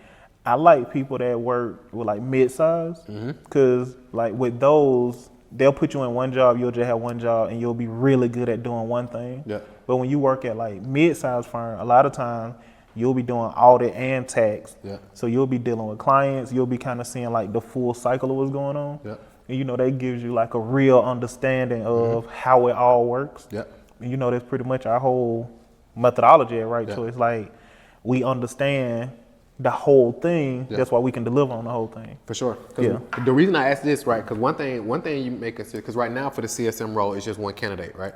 [SPEAKER 2] I like people that work with like mid-size, because like with those, they'll put you in one job, you'll just have one job, and you'll be really good at doing one thing. Yeah. But when you work at like mid-size firm, a lot of times you'll be doing audit and tax. Yeah. So you'll be dealing with clients. You'll be kind of seeing like the full cycle of what's going on. Yeah. And that gives you like a real understanding of how it all works. Yeah. And that's pretty much our whole methodology, right? Yeah. So it's like we understand the whole thing. Yeah. That's why we can deliver on the whole thing.
[SPEAKER 1] For sure. Yeah. The reason I asked this, right, because one thing you may consider, because right now for the CSM role, it's just one candidate, right?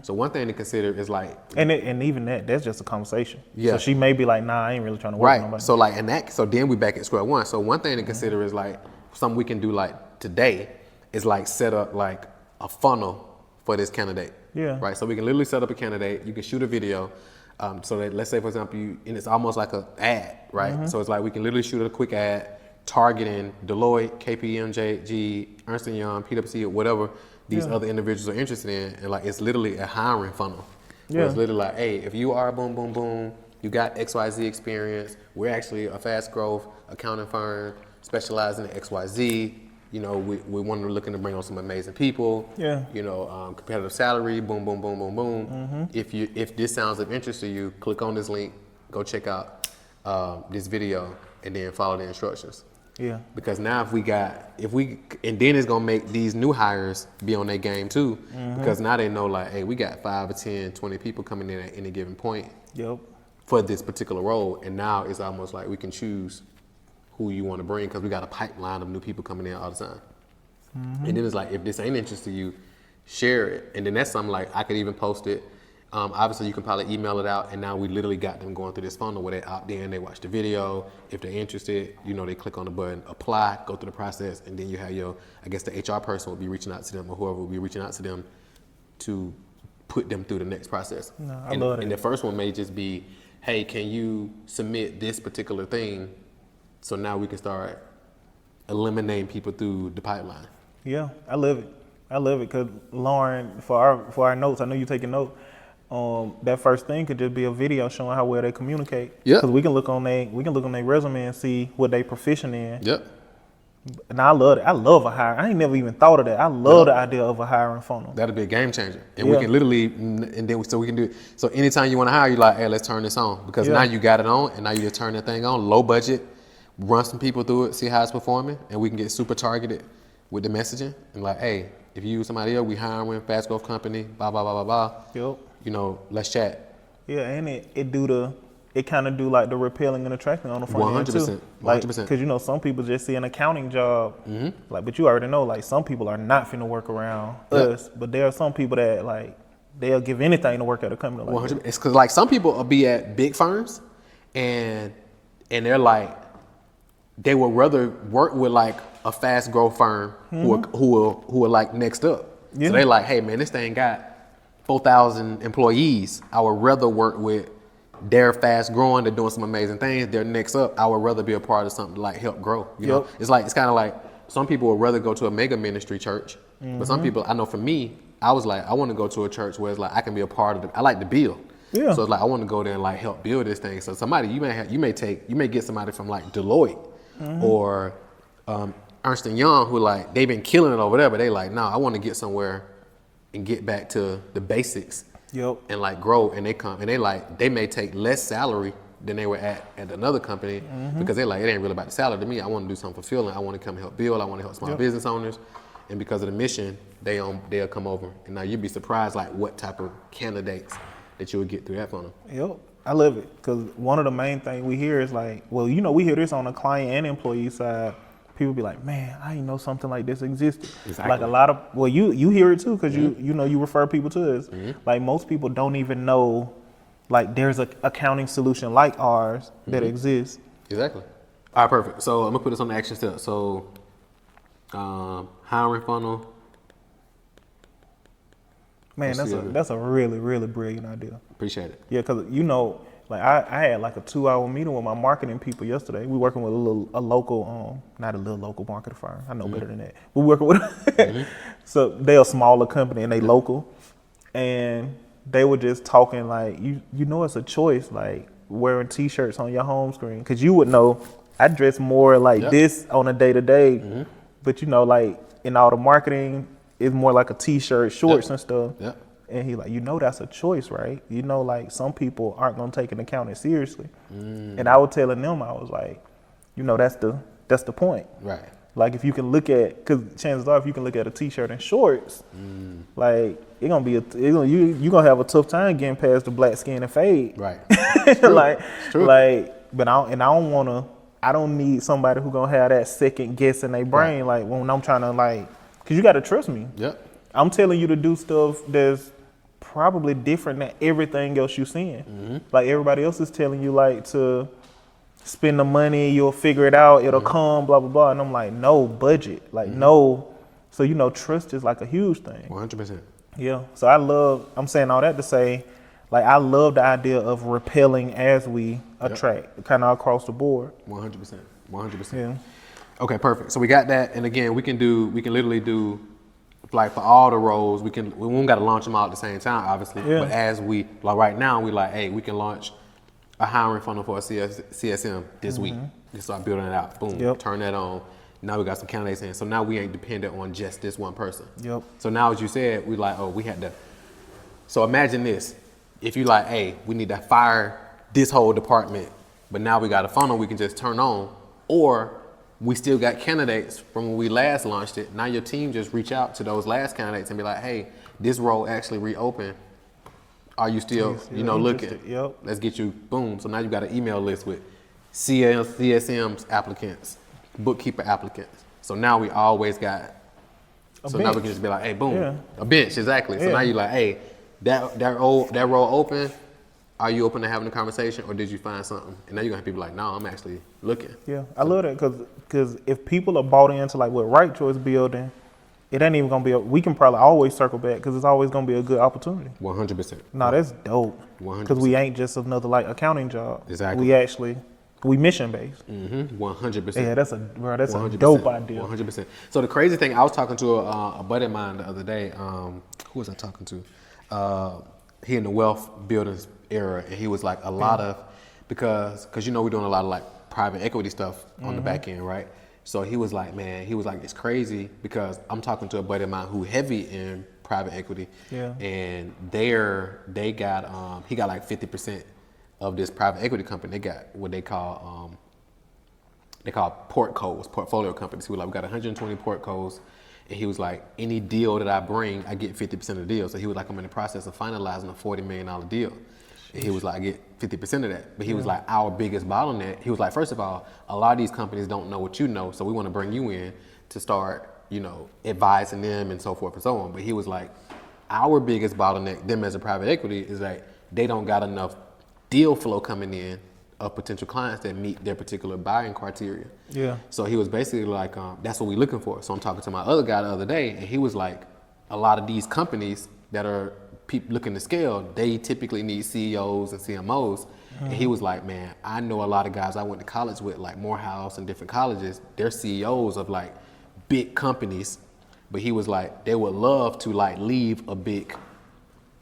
[SPEAKER 1] So one thing to consider is like,
[SPEAKER 2] and even that's just a conversation. Yeah. So she may be like, nah, I ain't really trying to work with nobody.
[SPEAKER 1] So like, so then we back at square one. So one thing to consider is like something we can do like today is like set up like a funnel for this candidate. Yeah. Right. So we can literally set up a candidate. You can shoot a video. So that, let's say, for example, and it's almost like an ad, right? So it's like we can literally shoot a quick ad targeting Deloitte, KPMG, Ernst & Young, PwC, or whatever, these other individuals are interested in, and like it's literally a hiring funnel. Where
[SPEAKER 2] Yeah.
[SPEAKER 1] it's literally like, hey, if you are boom, boom, boom, you got XYZ experience. We're actually a fast growth accounting firm specializing in XYZ. You know, we want to looking to bring on some amazing people.
[SPEAKER 2] Yeah.
[SPEAKER 1] You know, competitive salary, boom, boom, boom, boom, boom. If this sounds of interest to you, click on this link, go check out this video, and then follow the instructions.
[SPEAKER 2] Yeah.
[SPEAKER 1] Because now and then it's gonna make these new hires be on their game too. Because now they know like, hey, we got 5 or 10, 20 people coming in at any given point
[SPEAKER 2] Yep.
[SPEAKER 1] for this particular role. And now it's almost like we can choose who you want to bring because we got a pipeline of new people coming in all the time. And then it's like, if this ain't interest to you, share it. And then that's something like I could even post it. Obviously, you can probably email it out, and now we literally got them going through this funnel where they opt in, they watch the video. If they're interested, you know, they click on the button, apply, go through the process, and then you have the HR person will be reaching out to them, or whoever will be reaching out to them to put them through the next process.
[SPEAKER 2] No, I love it.
[SPEAKER 1] And the first one may just be, hey, can you submit this particular thing? So now we can start eliminating people through the pipeline.
[SPEAKER 2] Yeah, I love it. I love it because Lauren, for our notes, I know you're taking notes. That first thing could just be a video showing how well they communicate.
[SPEAKER 1] Yeah.
[SPEAKER 2] Because we can look on their resume and see what they proficient in.
[SPEAKER 1] Yep.
[SPEAKER 2] And I love it. I love a hire. I ain't never even thought of that. I love the idea of a hiring funnel.
[SPEAKER 1] That'll be a game changer. And
[SPEAKER 2] Yeah.
[SPEAKER 1] we can literally, and then so we can do it. So anytime you want to hire, you're like, hey, let's turn this on. Because
[SPEAKER 2] Yeah.
[SPEAKER 1] now you got it on, and now you just turn that thing on, low budget, run some people through it, see how it's performing, and we can get super targeted with the messaging. And like, hey, if you use somebody else, we hiring, fast growth company, blah, blah, blah, blah, blah.
[SPEAKER 2] Yep.
[SPEAKER 1] You know, let's chat.
[SPEAKER 2] Yeah, and it kind of do like the repelling and attracting on the front end too.
[SPEAKER 1] 100%,
[SPEAKER 2] Like,
[SPEAKER 1] 100%.
[SPEAKER 2] because you know some people just see an accounting job, like, but you already know like some people are not finna work around us, but there are some people that like they'll give anything to work at a company like
[SPEAKER 1] 100%. It's because like some people will be at big firms, and they're like, they would rather work with like a fast growth firm who are like next up.
[SPEAKER 2] Yeah.
[SPEAKER 1] So they like, hey man, this thing got 4,000 employees. I would rather work with they're fast growing, they're doing some amazing things, they're next up. I would rather be a part of something to like help grow. You know, it's kind of like some people would rather go to a mega ministry church, but some people, I know for me, I was like, I want to go to a church where it's like I can be a part of it. I like to build.
[SPEAKER 2] Yeah.
[SPEAKER 1] So it's like I want to go there and like help build this thing. So somebody you may get somebody from like Deloitte or Hurston Jr who like they've been killing it over there, but they like, no, I want to get somewhere and get back to the basics.
[SPEAKER 2] Yep.
[SPEAKER 1] And like grow, and they come and they may take less salary than they were at another company because they're like, it ain't really about the salary to me. I want to do something fulfilling. I want to come help build. I want to help small business owners, and because of the mission, they'll come over. And now you'd be surprised like what type of candidates that you would get through that funnel.
[SPEAKER 2] Yep, I love it because one of the main things we hear is like, well, you know, we hear this on the client and employee side. People be like, man, I didn't know something like this existed.
[SPEAKER 1] Exactly.
[SPEAKER 2] Like a lot of, well, you hear it too because you know you refer people to us. Like most people don't even know, like there's a accounting solution like ours that exists.
[SPEAKER 1] Exactly. All right, perfect. So I'm gonna put this on the action step. So hiring funnel.
[SPEAKER 2] Man, that's a really, really brilliant idea.
[SPEAKER 1] Appreciate it.
[SPEAKER 2] Yeah, because you know, like I had like a 2-hour meeting with my marketing people yesterday. We working with a local, not a little local marketing firm. I know better than that. We working with, so they're a smaller company and they local, and they were just talking like, you know, it's a choice, like wearing T-shirts on your home screen, because you would know I dress more like this on a day to day, but you know, like in all the marketing, it's more like a T-shirt, shorts and stuff.
[SPEAKER 1] Yeah.
[SPEAKER 2] And he like, you know, that's a choice, right? You know, like some people aren't gonna take an accounting seriously. And I was telling them, I was like, you know, that's the point.
[SPEAKER 1] Right.
[SPEAKER 2] Like if you can look at, because chances are if you can look at a T-shirt and shorts, like it's gonna be you gonna have a tough time getting past the black skin and fade.
[SPEAKER 1] Right.
[SPEAKER 2] But I don't need somebody who gonna have that second guess in their brain. Like when I'm trying to like, cause you gotta trust me.
[SPEAKER 1] Yep.
[SPEAKER 2] I'm telling you to do stuff that's probably different than everything else you're seeing. Like everybody else is telling you like to spend the money, you'll figure it out, it'll come, blah, blah, blah. And I'm like, no, budget, like no. So, you know, trust is like a huge thing.
[SPEAKER 1] 100%.
[SPEAKER 2] Yeah. So I'm saying all that to say, like, I love the idea of repelling as we attract, kind of across the board.
[SPEAKER 1] 100%. 100%.
[SPEAKER 2] Yeah.
[SPEAKER 1] Okay, perfect. So we got that. And again, we can literally do like for all the roles, we won't got to launch them all at the same time, obviously.
[SPEAKER 2] Yeah.
[SPEAKER 1] But as we like right now, we like, hey, we can launch a hiring funnel for a CSM this week. Just start building it out. Boom, turn that on. Now we got some candidates in. So now we ain't dependent on just this one person.
[SPEAKER 2] Yep.
[SPEAKER 1] So now, as you said, we like, oh, we had to. So imagine this: if you like, hey, we need to fire this whole department, but now we got a funnel we can just turn on, or we still got candidates from when we last launched it. Now your team just reach out to those last candidates and be like, hey, this role actually reopened. Are you still, looking?
[SPEAKER 2] Yep.
[SPEAKER 1] Let's get you, boom. So now you got an email list with CSM's applicants, bookkeeper applicants. So now we always got, now we can just be like, hey, boom, a bench, exactly. So now you're like, hey, that role open. Are you open to having a conversation, or did you find something? And now you're gonna have people like, no, I'm actually looking.
[SPEAKER 2] Yeah, I love that because if people are bought into like what Right Choice building, it ain't even gonna be. We can probably always circle back because it's always gonna be a good opportunity.
[SPEAKER 1] 100%.
[SPEAKER 2] No, that's dope.
[SPEAKER 1] 100%.
[SPEAKER 2] Because we ain't just another like accounting job.
[SPEAKER 1] Exactly.
[SPEAKER 2] We mission based.
[SPEAKER 1] 100%.
[SPEAKER 2] Yeah, that's a dope idea.
[SPEAKER 1] 100%. So the crazy thing, I was talking to a buddy of mine the other day. Who was I talking to? He in the wealth building era, and he was like a lot of because we're doing a lot of like private equity stuff on the back end, right? So he was like, man, it's crazy because I'm talking to a buddy of mine who heavy in private equity, and he got like 50% of this private equity company. They got what they call portcos, portfolio companies. He was like, we got 120 portcos. And he was like, any deal that I bring, I get 50% of the deal. So he was like, I'm in the process of finalizing a $40 million deal. And he was like, I get 50% of that. But he was like, our biggest bottleneck, he was like, first of all, a lot of these companies don't know what you know. So we want to bring you in to start, advising them and so forth and so on. But he was like, our biggest bottleneck, them as a private equity, is like, they don't got enough deal flow coming in of potential clients that meet their particular buying criteria. Yeah. So he was basically like, that's what we're looking for. So I'm talking to my other guy the other day, and he was like, a lot of these companies that are looking to scale, they typically need CEOs and CMOs. And he was like, man, I know a lot of guys I went to college with, like Morehouse and different colleges, they're CEOs of like big companies. But he was like, they would love to like leave a big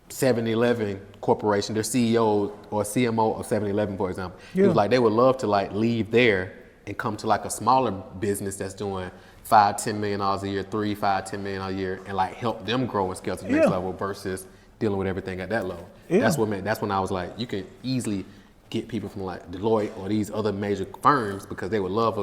[SPEAKER 1] 7-Eleven corporation, their CEO or CMO of 7-Eleven, for example. He was like, they would love to like leave there and come to like a smaller business that's doing $5-10 million a year, $5-10 million a year, and like help them grow and scale to the next level versus dealing with everything at that level. That's when I was like, you can easily get people from like Deloitte or these other major firms because they would love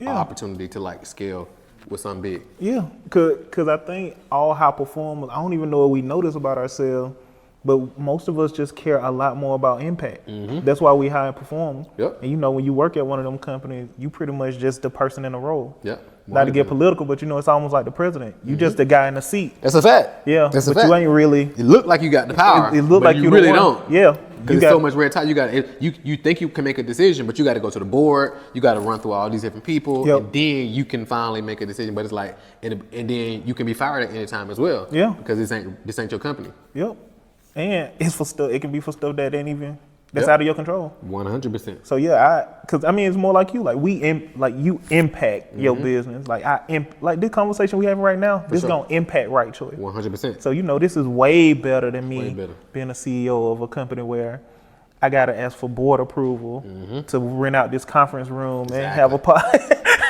[SPEAKER 1] an opportunity to like scale with something big. Yeah,
[SPEAKER 2] cause I think all high performers, I don't even know what we know this about ourselves, but most of us just care a lot more about impact. That's why we high performers. Yep. And when you work at one of them companies, you pretty much just the person in the role. Yep. Not to get political, but it's almost like the president. You just the guy in the seat.
[SPEAKER 1] That's a fact.
[SPEAKER 2] Yeah. That's a fact. You ain't really.
[SPEAKER 1] It look like you got the power.
[SPEAKER 2] It look like you
[SPEAKER 1] really don't.
[SPEAKER 2] Yeah.
[SPEAKER 1] Because there's so much red tape. You think you can make a decision, but you got to go to the board. You got to run through all these different people, and then you can finally make a decision. But it's like, and then you can be fired at any time as well. Yeah. Because this ain't your company.
[SPEAKER 2] Yep. And it's for stuff. It can be for stuff that ain't even. That's out of your control.
[SPEAKER 1] 100%.
[SPEAKER 2] So because it's more like you. Like you impact your business. Like this conversation we having right now. This gonna impact Right Choice.
[SPEAKER 1] 100%.
[SPEAKER 2] So this is way better than me being a CEO of a company where I gotta ask for board approval to rent out this conference room and have a pot.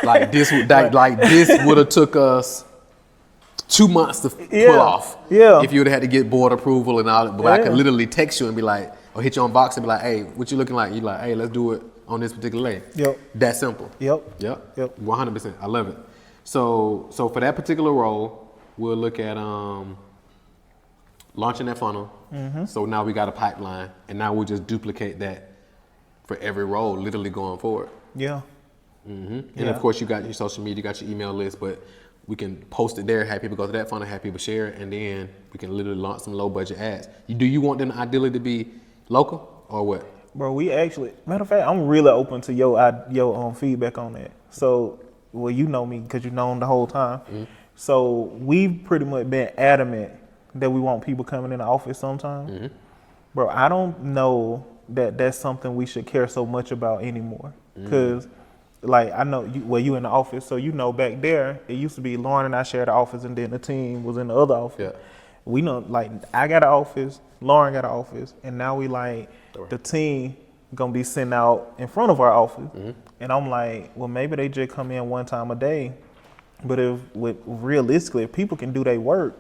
[SPEAKER 1] Like this would have took us 2 months to pull off. Yeah. If you would have had to get board approval and all that. But I could literally text you and be like, or hit you on Box and be like, hey, what you looking like? You like, hey, let's do it on this particular day. Yep. That simple. Yep. 100%. I love it. So for that particular role, we'll look at launching that funnel. So now we got a pipeline, and now we'll just duplicate that for every role, literally going forward. Yeah. And of course, you got your social media, you got your email list, but we can post it there, have people go to that funnel, have people share it, and then we can literally launch some low budget ads. Do you want them ideally to be local or what?
[SPEAKER 2] Bro, we actually, matter of fact, I'm really open to your feedback on that. So, well, you know me because you've known the whole time. So we've pretty much been adamant that we want people coming in the office sometimes. Bro, I don't know that that's something we should care so much about anymore. Because like I know you in the office, so you know back there it used to be Lauren and I shared the office, and then the team was in the other office.
[SPEAKER 1] Yeah.
[SPEAKER 2] We know, like, I got an office, Lauren got an office, and now we like the team gonna be sent out in front of our office. And I'm like, well, maybe they just come in one time a day. But realistically, if people can do their work,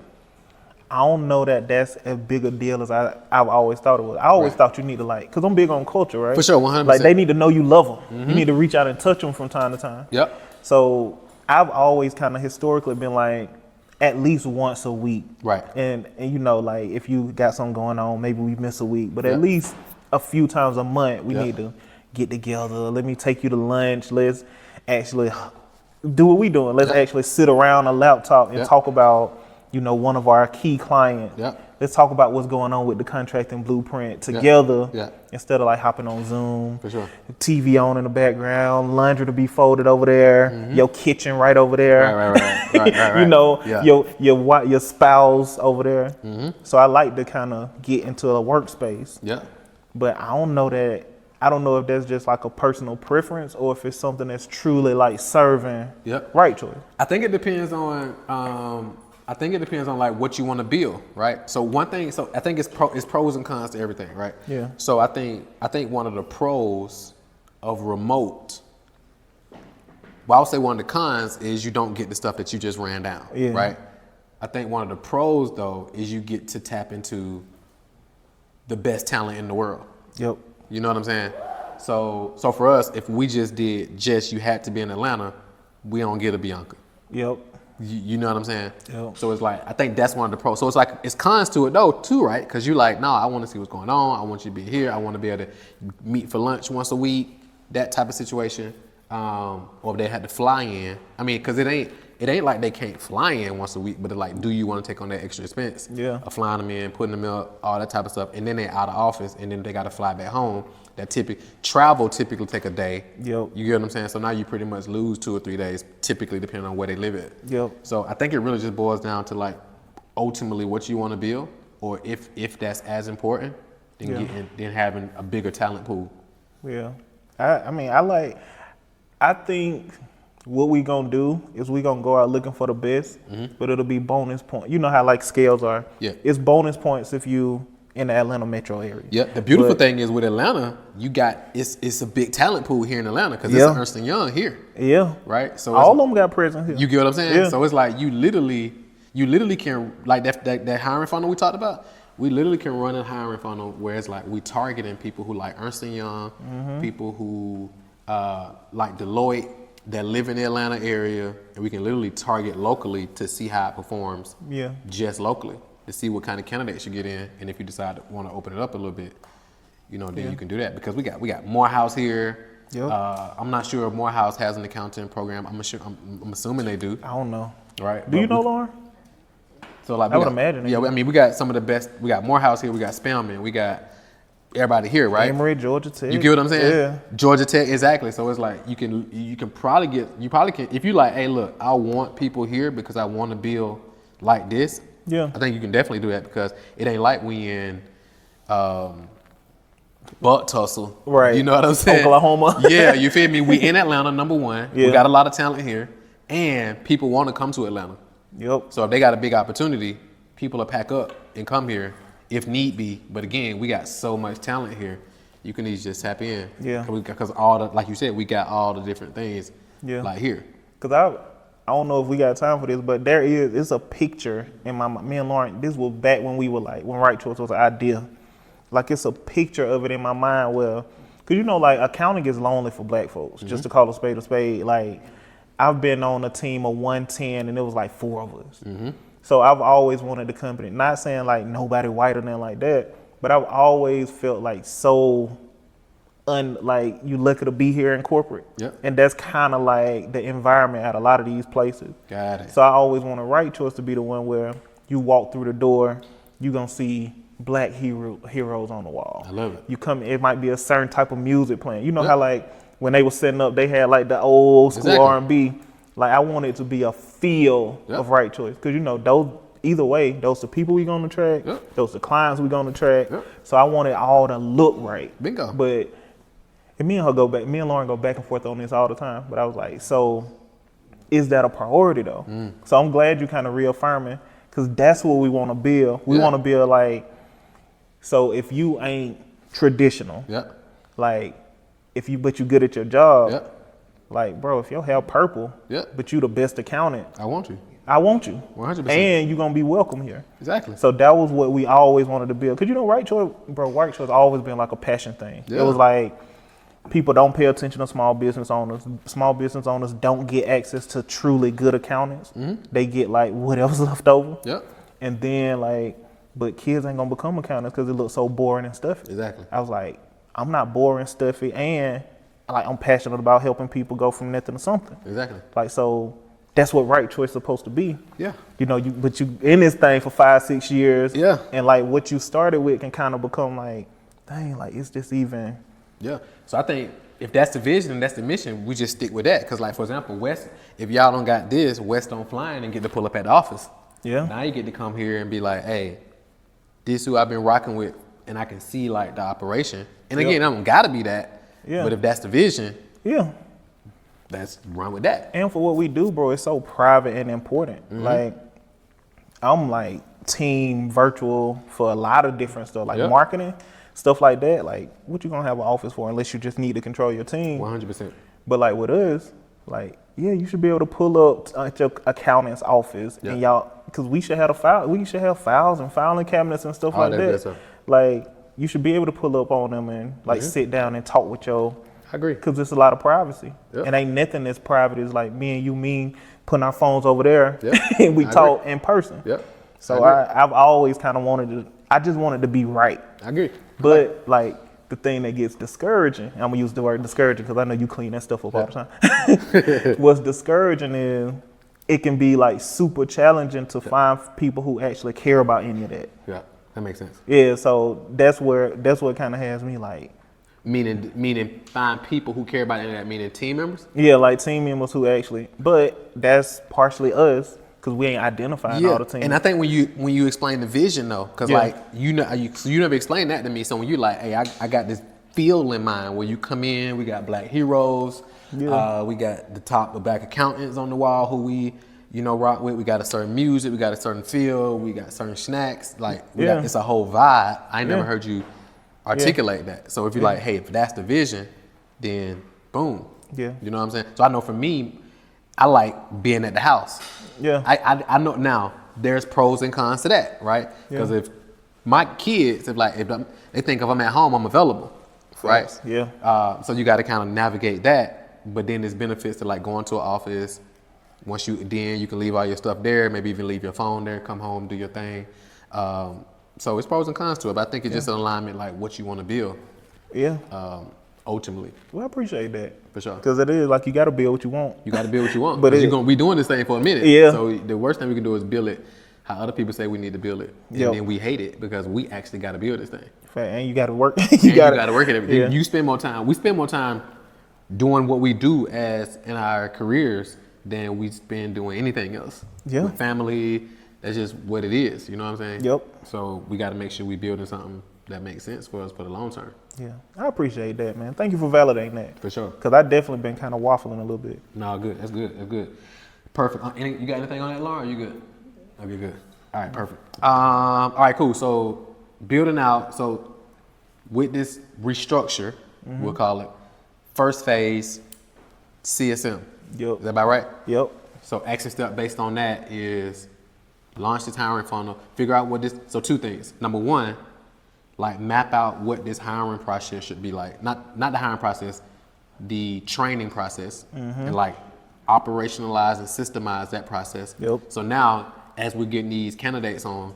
[SPEAKER 2] I don't know that that's as big a deal as I've always thought it was. I always thought you need to, like, because I'm big on culture, right?
[SPEAKER 1] For sure, 100%.
[SPEAKER 2] Like, they need to know you love them. You need to reach out and touch them from time to time.
[SPEAKER 1] Yep.
[SPEAKER 2] So I've always kind of historically been like, at least once a week.
[SPEAKER 1] Right.
[SPEAKER 2] And you know, like, if you got something going on, maybe we miss a week, but
[SPEAKER 1] Yep.
[SPEAKER 2] at least a few times a month, we
[SPEAKER 1] Yep.
[SPEAKER 2] need to get together. Let me take you to lunch. Let's actually do what we doing. Let's
[SPEAKER 1] Yep.
[SPEAKER 2] actually sit around a laptop and
[SPEAKER 1] Yep.
[SPEAKER 2] talk about, you know, one of our key clients.
[SPEAKER 1] Yep.
[SPEAKER 2] Let's talk about what's going on with the contracting blueprint together
[SPEAKER 1] Yep.
[SPEAKER 2] instead of like hopping on Zoom.
[SPEAKER 1] For sure.
[SPEAKER 2] TV on in the background, laundry to be folded over there, your kitchen right over there.
[SPEAKER 1] Right.
[SPEAKER 2] You know,
[SPEAKER 1] Yeah.
[SPEAKER 2] your spouse over there. So I like to kind of get into a workspace.
[SPEAKER 1] Yeah.
[SPEAKER 2] But I don't know if that's just like a personal preference or if it's something that's truly like serving
[SPEAKER 1] Yep.
[SPEAKER 2] right choice.
[SPEAKER 1] I think it depends on like what you want to build, right? So one thing, so I think it's pros and cons to everything, right?
[SPEAKER 2] Yeah.
[SPEAKER 1] So I think one of the pros of remote, well, I would say one of the cons is you don't get the stuff that you just ran down,
[SPEAKER 2] Yeah.
[SPEAKER 1] right? I think one of the pros though is you get to tap into the best talent in the world.
[SPEAKER 2] Yep.
[SPEAKER 1] You know what I'm saying? So for us, if we just did you had to be in Atlanta, we don't get a Bianca.
[SPEAKER 2] Yep.
[SPEAKER 1] You know what I'm saying?
[SPEAKER 2] Yep.
[SPEAKER 1] So it's like, I think that's one of the pros. So it's like, it's cons to it though, too, right? Because you're like, no, I want to see what's going on. I want you to be here. I want to be able to meet for lunch once a week, that type of situation. Or if they had to fly in. I mean, because it ain't like they can't fly in once a week, but it's like, do you want to take on that extra expense?
[SPEAKER 2] Yeah.
[SPEAKER 1] Of flying them in, putting them up, all that type of stuff. And then they're out of office, and then they got to fly back home. Travel typically take a day.
[SPEAKER 2] Yep.
[SPEAKER 1] You get what I'm saying? So now you pretty much lose 2 or 3 days, typically depending on where they live at.
[SPEAKER 2] Yep.
[SPEAKER 1] So I think it really just boils down to like ultimately what you want to build, or if that's as important, then then having a bigger talent pool.
[SPEAKER 2] Yeah. I think what we gonna do is we gonna go out looking for the best, but it'll be bonus points. You know how like scales are.
[SPEAKER 1] Yeah.
[SPEAKER 2] It's bonus points if you in the Atlanta metro area.
[SPEAKER 1] Yeah. The beautiful thing is with Atlanta, you got it's a big talent pool here in Atlanta because it's Hurston Jr here.
[SPEAKER 2] Yeah.
[SPEAKER 1] Right. So
[SPEAKER 2] all of them got presence here.
[SPEAKER 1] You get what I'm saying?
[SPEAKER 2] Yeah.
[SPEAKER 1] So it's like you literally can, like that hiring funnel we talked about. We literally can run a hiring funnel where it's like we targeting people who like Hurston Jr, people who like Deloitte that live in the Atlanta area, and we can literally target locally to see how it performs.
[SPEAKER 2] Yeah.
[SPEAKER 1] Just locally to see what kind of candidates you get in, and if you decide to want to open it up a little bit, you know, then you can do that because we got Morehouse here.
[SPEAKER 2] Yep.
[SPEAKER 1] I'm not sure if Morehouse has an accounting program. I'm assuming they do.
[SPEAKER 2] I don't know.
[SPEAKER 1] Right.
[SPEAKER 2] Do you know Lauren?
[SPEAKER 1] So like
[SPEAKER 2] I would imagine.
[SPEAKER 1] Yeah, I mean, we got some of the best. We got Morehouse here. We got Spelman. We got everybody here, right?
[SPEAKER 2] Emory, Georgia Tech.
[SPEAKER 1] You get what I'm saying?
[SPEAKER 2] Yeah.
[SPEAKER 1] Georgia Tech, exactly. So it's like you can probably can if you like, hey, look, I want people here because I want to build like this.
[SPEAKER 2] Yeah.
[SPEAKER 1] I think you can definitely do that because it ain't like we in butt tussle.
[SPEAKER 2] Right.
[SPEAKER 1] You know what I'm saying?
[SPEAKER 2] Oklahoma.
[SPEAKER 1] Yeah, you feel me? We in Atlanta, number one.
[SPEAKER 2] Yeah.
[SPEAKER 1] We got a lot of talent here, and people want to come to Atlanta.
[SPEAKER 2] Yep.
[SPEAKER 1] So if they got a big opportunity, people will pack up and come here if need be. But again, we got so much talent here, you can easily just tap in.
[SPEAKER 2] Yeah.
[SPEAKER 1] Because all the, like you said, we got all the different things.
[SPEAKER 2] Yeah.
[SPEAKER 1] Like here.
[SPEAKER 2] Because I don't know if we got time for this, but it's a picture in me and Lauren, this was back when we were like, when Right Choice was an idea. Like it's a picture of it in my mind where, because you know, like accounting is lonely for black folks, just to call a spade a spade. Like I've been on a team of 110 and it was like 4 of us. So I've always wanted the company, not saying like nobody white or nothing like that, but I've always felt like so like you lucky to be here in corporate.
[SPEAKER 1] Yep.
[SPEAKER 2] And that's kind of like the environment at a lot of these places.
[SPEAKER 1] Got it.
[SPEAKER 2] So I always want a Right Choice to be the one where you walk through the door, you're going to see black heroes on the wall.
[SPEAKER 1] I love it.
[SPEAKER 2] You come, it might be a certain type of music playing. You know how like when they were setting up, they had like the old school R&B. Like I want it to be a feel of Right Choice. Because you know, either way, those the people we going to attract, those the clients we going to attract. So I want it all to look right.
[SPEAKER 1] Bingo.
[SPEAKER 2] But And me and Lauren go back and forth on this all the time. But I was like, so is that a priority though? So I'm glad you kind of reaffirming, because that's what we want to build. We want to build like, so if you ain't traditional, like but you good at your job, like bro, if your hair purple, but you the best accountant,
[SPEAKER 1] I want you. 100%.
[SPEAKER 2] And you're gonna be welcome here.
[SPEAKER 1] Exactly.
[SPEAKER 2] So that was what we always wanted to build. Cause you know, right choice always been like a passion thing. It was like, people don't pay attention to small business owners. Small business owners don't get access to truly good accountants. They get like whatever's left over. And then like, but kids ain't gonna become accountants because it looks so boring and stuffy.
[SPEAKER 1] Exactly.
[SPEAKER 2] I was like, I'm not boring, stuffy, and like I'm passionate about helping people go from nothing to something.
[SPEAKER 1] Exactly.
[SPEAKER 2] Like, so that's what right choice is supposed to be.
[SPEAKER 1] Yeah.
[SPEAKER 2] You know, but you in this thing for 5-6 years.
[SPEAKER 1] Yeah.
[SPEAKER 2] And like what you started with can kind of become like, dang, like it's just even.
[SPEAKER 1] Yeah. So I think if that's the vision and that's the mission, we just stick with that. Cause like, for example, West, if y'all don't got this, West don't fly in and get to pull up at the office.
[SPEAKER 2] Yeah.
[SPEAKER 1] Now you get to come here and be like, hey, this who I've been rocking with, and I can see like the operation. And again, I don't gotta be that. Yeah. But if that's the vision, let's run with that.
[SPEAKER 2] And for what we do, bro, it's so private and important. Like, I'm like team virtual for a lot of different stuff, like marketing, stuff like that. Like, what you gonna have an office for unless you just need to control your team?
[SPEAKER 1] 100%.
[SPEAKER 2] But like with us, like, yeah, you should be able to pull up at your accountant's office and y'all, because we should have files and filing cabinets and stuff like that. Like, you should be able to pull up on them and like sit down and talk with your.
[SPEAKER 1] I agree.
[SPEAKER 2] Because there's a lot of privacy. And ain't nothing that's private is like me and you putting our phones over there and we talk in person. So I've always kind of I just wanted to be right.
[SPEAKER 1] I agree.
[SPEAKER 2] But like the thing that gets discouraging, I'm gonna use the word discouraging because I know you clean that stuff up all the time. What's discouraging is it can be like super challenging to find people who actually care about any of that.
[SPEAKER 1] Yeah, that makes sense.
[SPEAKER 2] Yeah, so that's what kind of has me like.
[SPEAKER 1] Meaning find people who care about any of that, meaning team members?
[SPEAKER 2] Yeah, like team members who actually, but that's partially us because we ain't identifying all the team.
[SPEAKER 1] And I think when you explain the vision though, because like you never explained that to me. So when you like, hey, I got this feel in mind where you come in, we got black heroes, we got the top of black accountants on the wall who we rock with. We got a certain music, we got a certain feel, we got certain snacks. Like it's a whole vibe. I ain't never heard you articulate that. So if you're like, hey, if that's the vision, then boom. Yeah. You know what I'm saying? So I know for me, I like being at the house. Yeah. I know now there's pros and cons to that, right? Because if my kids, if they think if I'm at home, I'm available, right? Yeah. So you got to kind of navigate that. But then there's benefits to like going to an office. Once you can leave all your stuff there, maybe even leave your phone there, come home, do your thing. So it's pros and cons to it, but I think it's just an alignment like what you want to build. Yeah. Ultimately.
[SPEAKER 2] Well, I appreciate that.
[SPEAKER 1] For sure.
[SPEAKER 2] Because it is like you got to build what you want.
[SPEAKER 1] You got to build what you want. But you're going to be doing this thing for a minute. Yeah. So the worst thing we can do is build it how other people say we need to build it. And then we hate it because we actually got to build this thing.
[SPEAKER 2] And you got to work.
[SPEAKER 1] you got to work at everything. Yeah. You spend more time. We spend more time doing what we do as in our careers than we spend doing anything else. Yeah. With family. That's just what it is, you know what I'm saying? Yep. So we got to make sure we building something that makes sense for us for the long term.
[SPEAKER 2] Yeah, I appreciate that, man. Thank you for validating that.
[SPEAKER 1] For sure.
[SPEAKER 2] Because I definitely been kind of waffling a little bit.
[SPEAKER 1] No, good. That's good. That's good. Perfect. You got anything on that, Laura? Or you good? Okay, good. All right, perfect. All right, cool. So building out. So with this restructure, we'll call it first phase CSM. Yep. Is that about right? Yep. So action step based on that is launch this hiring funnel, figure out what this, so two things. Number one, like map out what this hiring process should be like. Not the hiring process, the training process, and like operationalize and systemize that process. Yep. So now, as we're getting these candidates on,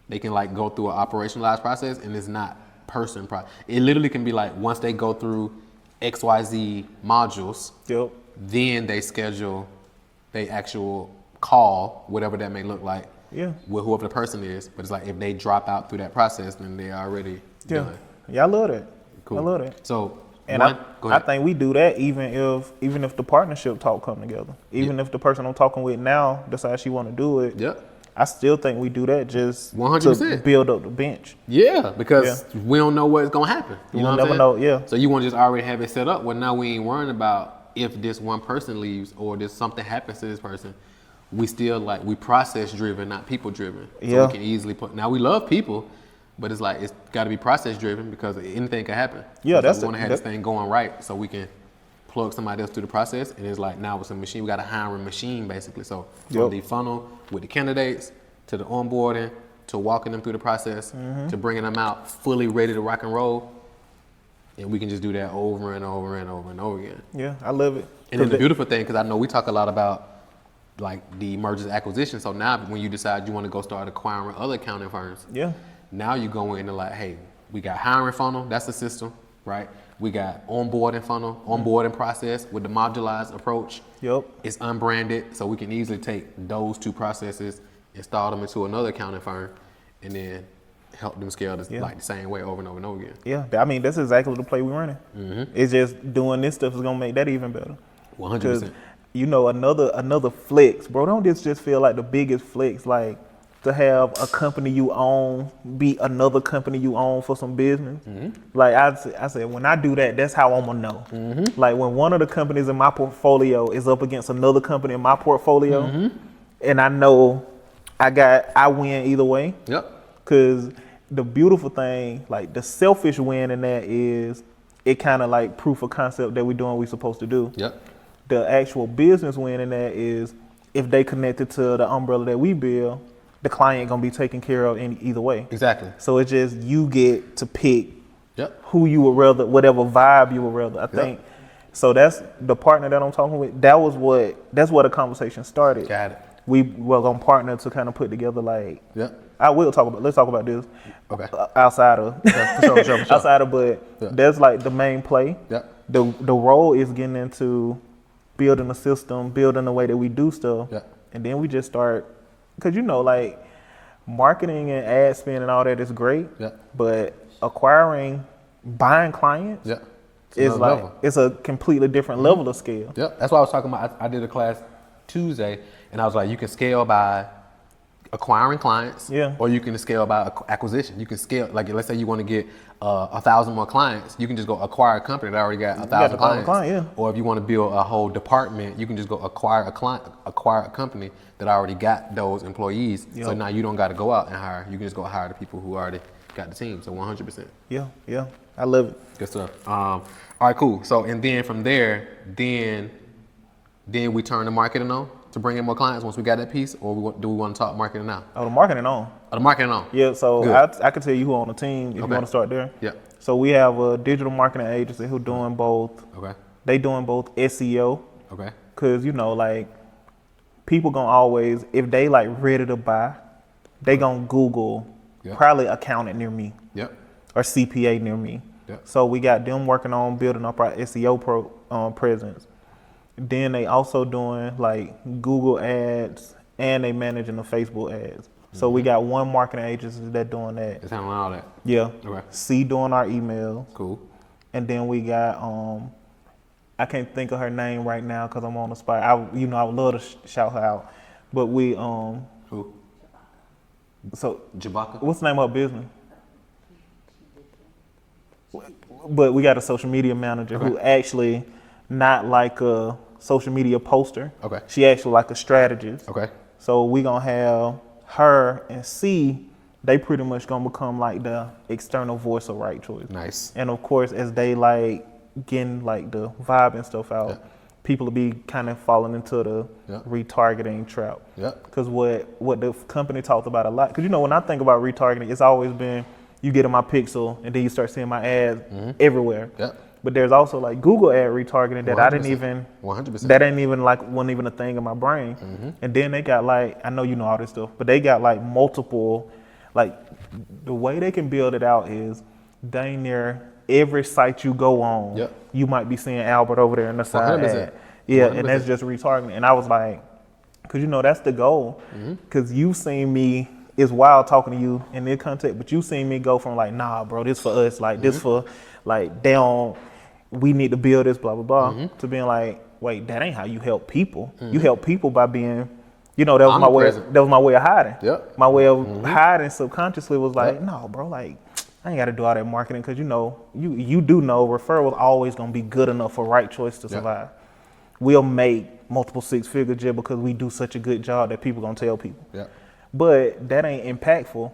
[SPEAKER 1] they can like go through an operationalized process and it's not person process. It literally can be like once they go through XYZ modules, then they schedule their actual call, whatever that may look like, with whoever the person is. But it's like if they drop out through that process, then they're already done.
[SPEAKER 2] Yeah, I love that.
[SPEAKER 1] Cool.
[SPEAKER 2] I love that.
[SPEAKER 1] So,
[SPEAKER 2] and I think we do that even if the partnership talk come together. Even if the person I'm talking with now decides she want to do it. I still think we do that just
[SPEAKER 1] 100%.
[SPEAKER 2] to build up the bench.
[SPEAKER 1] Yeah, because we don't know what's gonna happen. You know what I'm
[SPEAKER 2] never
[SPEAKER 1] saying?
[SPEAKER 2] know, yeah.
[SPEAKER 1] So you want to just already have it set up. Well, now we ain't worrying about if this one person leaves or this something happens to this person. We still like we process driven, not people driven. So
[SPEAKER 2] Yeah.
[SPEAKER 1] we can easily put. Now we love people, but it's like it's got to be process driven because anything can happen.
[SPEAKER 2] Yeah,
[SPEAKER 1] so we want to have this thing going right so we can plug somebody else through the process. And it's like now with a machine, we got a hiring machine basically. So from the funnel with the candidates to the onboarding to walking them through the process to bringing them out fully ready to rock and roll. And we can just do that over and over and over and over again.
[SPEAKER 2] Yeah, I love it.
[SPEAKER 1] And then the beautiful thing, because I know we talk a lot about like the mergers and acquisitions. So now when you decide you want to go start acquiring other accounting firms, now you go into like, hey, we got hiring funnel, that's the system, right? We got onboarding funnel, onboarding process with the modularized approach. It's unbranded, so we can easily take those two processes, install them into another accounting firm, and then help them scale this like the same way over and over and over again.
[SPEAKER 2] Yeah, I mean, that's exactly the play we're running. It's just doing this stuff is gonna make that even better.
[SPEAKER 1] 100%.
[SPEAKER 2] You know, another flex, bro. Don't this just feel like the biggest flex, like to have a company you own be another company you own for some business. Like I said, when I do that, that's how I'm gonna know. Like when one of the companies in my portfolio is up against another company in my portfolio, and I know I win either way. Cause the beautiful thing, like the selfish win in that is it kind of like proof of concept that we're doing what we're supposed to do. The actual business win in that is if they connected to the umbrella that we build, the client gonna be taken care of in either way.
[SPEAKER 1] Exactly.
[SPEAKER 2] So it's just you get to pick who you would rather, whatever vibe you would rather. I think. So that's the partner that I'm talking with. That's where the conversation started.
[SPEAKER 1] Got it.
[SPEAKER 2] We were gonna partner to kind of put together like. Let's talk about this.
[SPEAKER 1] Okay.
[SPEAKER 2] Outside of
[SPEAKER 1] For sure.
[SPEAKER 2] outside of, but that's like the main play. The role is getting into building a system, building the way that we do stuff, and then we just start, because you know, like marketing and ad spend and all that is great, but buying clients is like level. It's a completely different level of scale.
[SPEAKER 1] That's why I was talking about. I did a class Tuesday, and I was like, you can scale by acquiring clients, or you can scale by acquisition. You can scale, like let's say you want to get 1,000 more clients, you can just go acquire a company that already got 1,000 clients. Or if you want to build a whole department, you can just go acquire a company that already got those employees. So now you don't got to go out and hire. You can just go hire the people who already got the team. So 100%.
[SPEAKER 2] Yeah, I love it.
[SPEAKER 1] Good stuff. All right, cool. So and then from there, then we turn the marketing on to bring in more clients once we got that piece, or do we want to talk marketing now?
[SPEAKER 2] Oh, the marketing on.
[SPEAKER 1] The marketing on.
[SPEAKER 2] Yeah, so I can tell you who on the team if you want to start there. So we have a digital marketing agency who doing both. They doing both SEO. Cause you know, like people gonna always, if they like ready to buy, they gonna Google probably accountant near me. Or CPA near me. So we got them working on building up our SEO presence. Then they also doing like Google ads and they managing the Facebook ads. So we got one marketing agency that doing that.
[SPEAKER 1] It's handling all that.
[SPEAKER 2] C doing our emails.
[SPEAKER 1] Cool.
[SPEAKER 2] And then we got I can't think of her name right now because I'm on the spot. I would love to shout her out, but we
[SPEAKER 1] who?
[SPEAKER 2] So
[SPEAKER 1] Jabaka.
[SPEAKER 2] What's the name of her business? But we got a social media manager who actually not like a social media poster. She actually like a strategist. So we gonna have her and C. They pretty much gonna become like the external voice of Right Choice.
[SPEAKER 1] Nice.
[SPEAKER 2] And of course, as they like getting like the vibe and stuff out, people will be kind of falling into the retargeting trap. Because what the company talked about a lot. Because you know, when I think about retargeting, it's always been you get in my pixel and then you start seeing my ads everywhere. But there's also like Google ad retargeting that 100%. I didn't even, 100%. That ain't even like, wasn't even a thing in my brain. And then they got like, I know you know all this stuff, but they got like multiple, like the way they can build it out is dang near every site you go on, you might be seeing Albert over there in the side
[SPEAKER 1] 100%.
[SPEAKER 2] ad. Yeah, 100%. And that's just retargeting. And I was like, cause you know, that's the goal. Cause you've seen me, it's wild talking to you in this context, but you seen me go from like, nah, bro, this for us, like this for like, we need to build this, blah, blah, blah, to being like, wait, that ain't how you help people. You help people by being You know, that was
[SPEAKER 1] Omnipresent.
[SPEAKER 2] my way of hiding.
[SPEAKER 1] Yep.
[SPEAKER 2] My way of hiding subconsciously was like, no, bro, like I ain't got to do all that marketing because you know, you do know referrals always gonna be good enough for Right Choice to survive. We'll make multiple six-figure just because we do such a good job that people gonna tell people.
[SPEAKER 1] Yeah.
[SPEAKER 2] But that ain't impactful.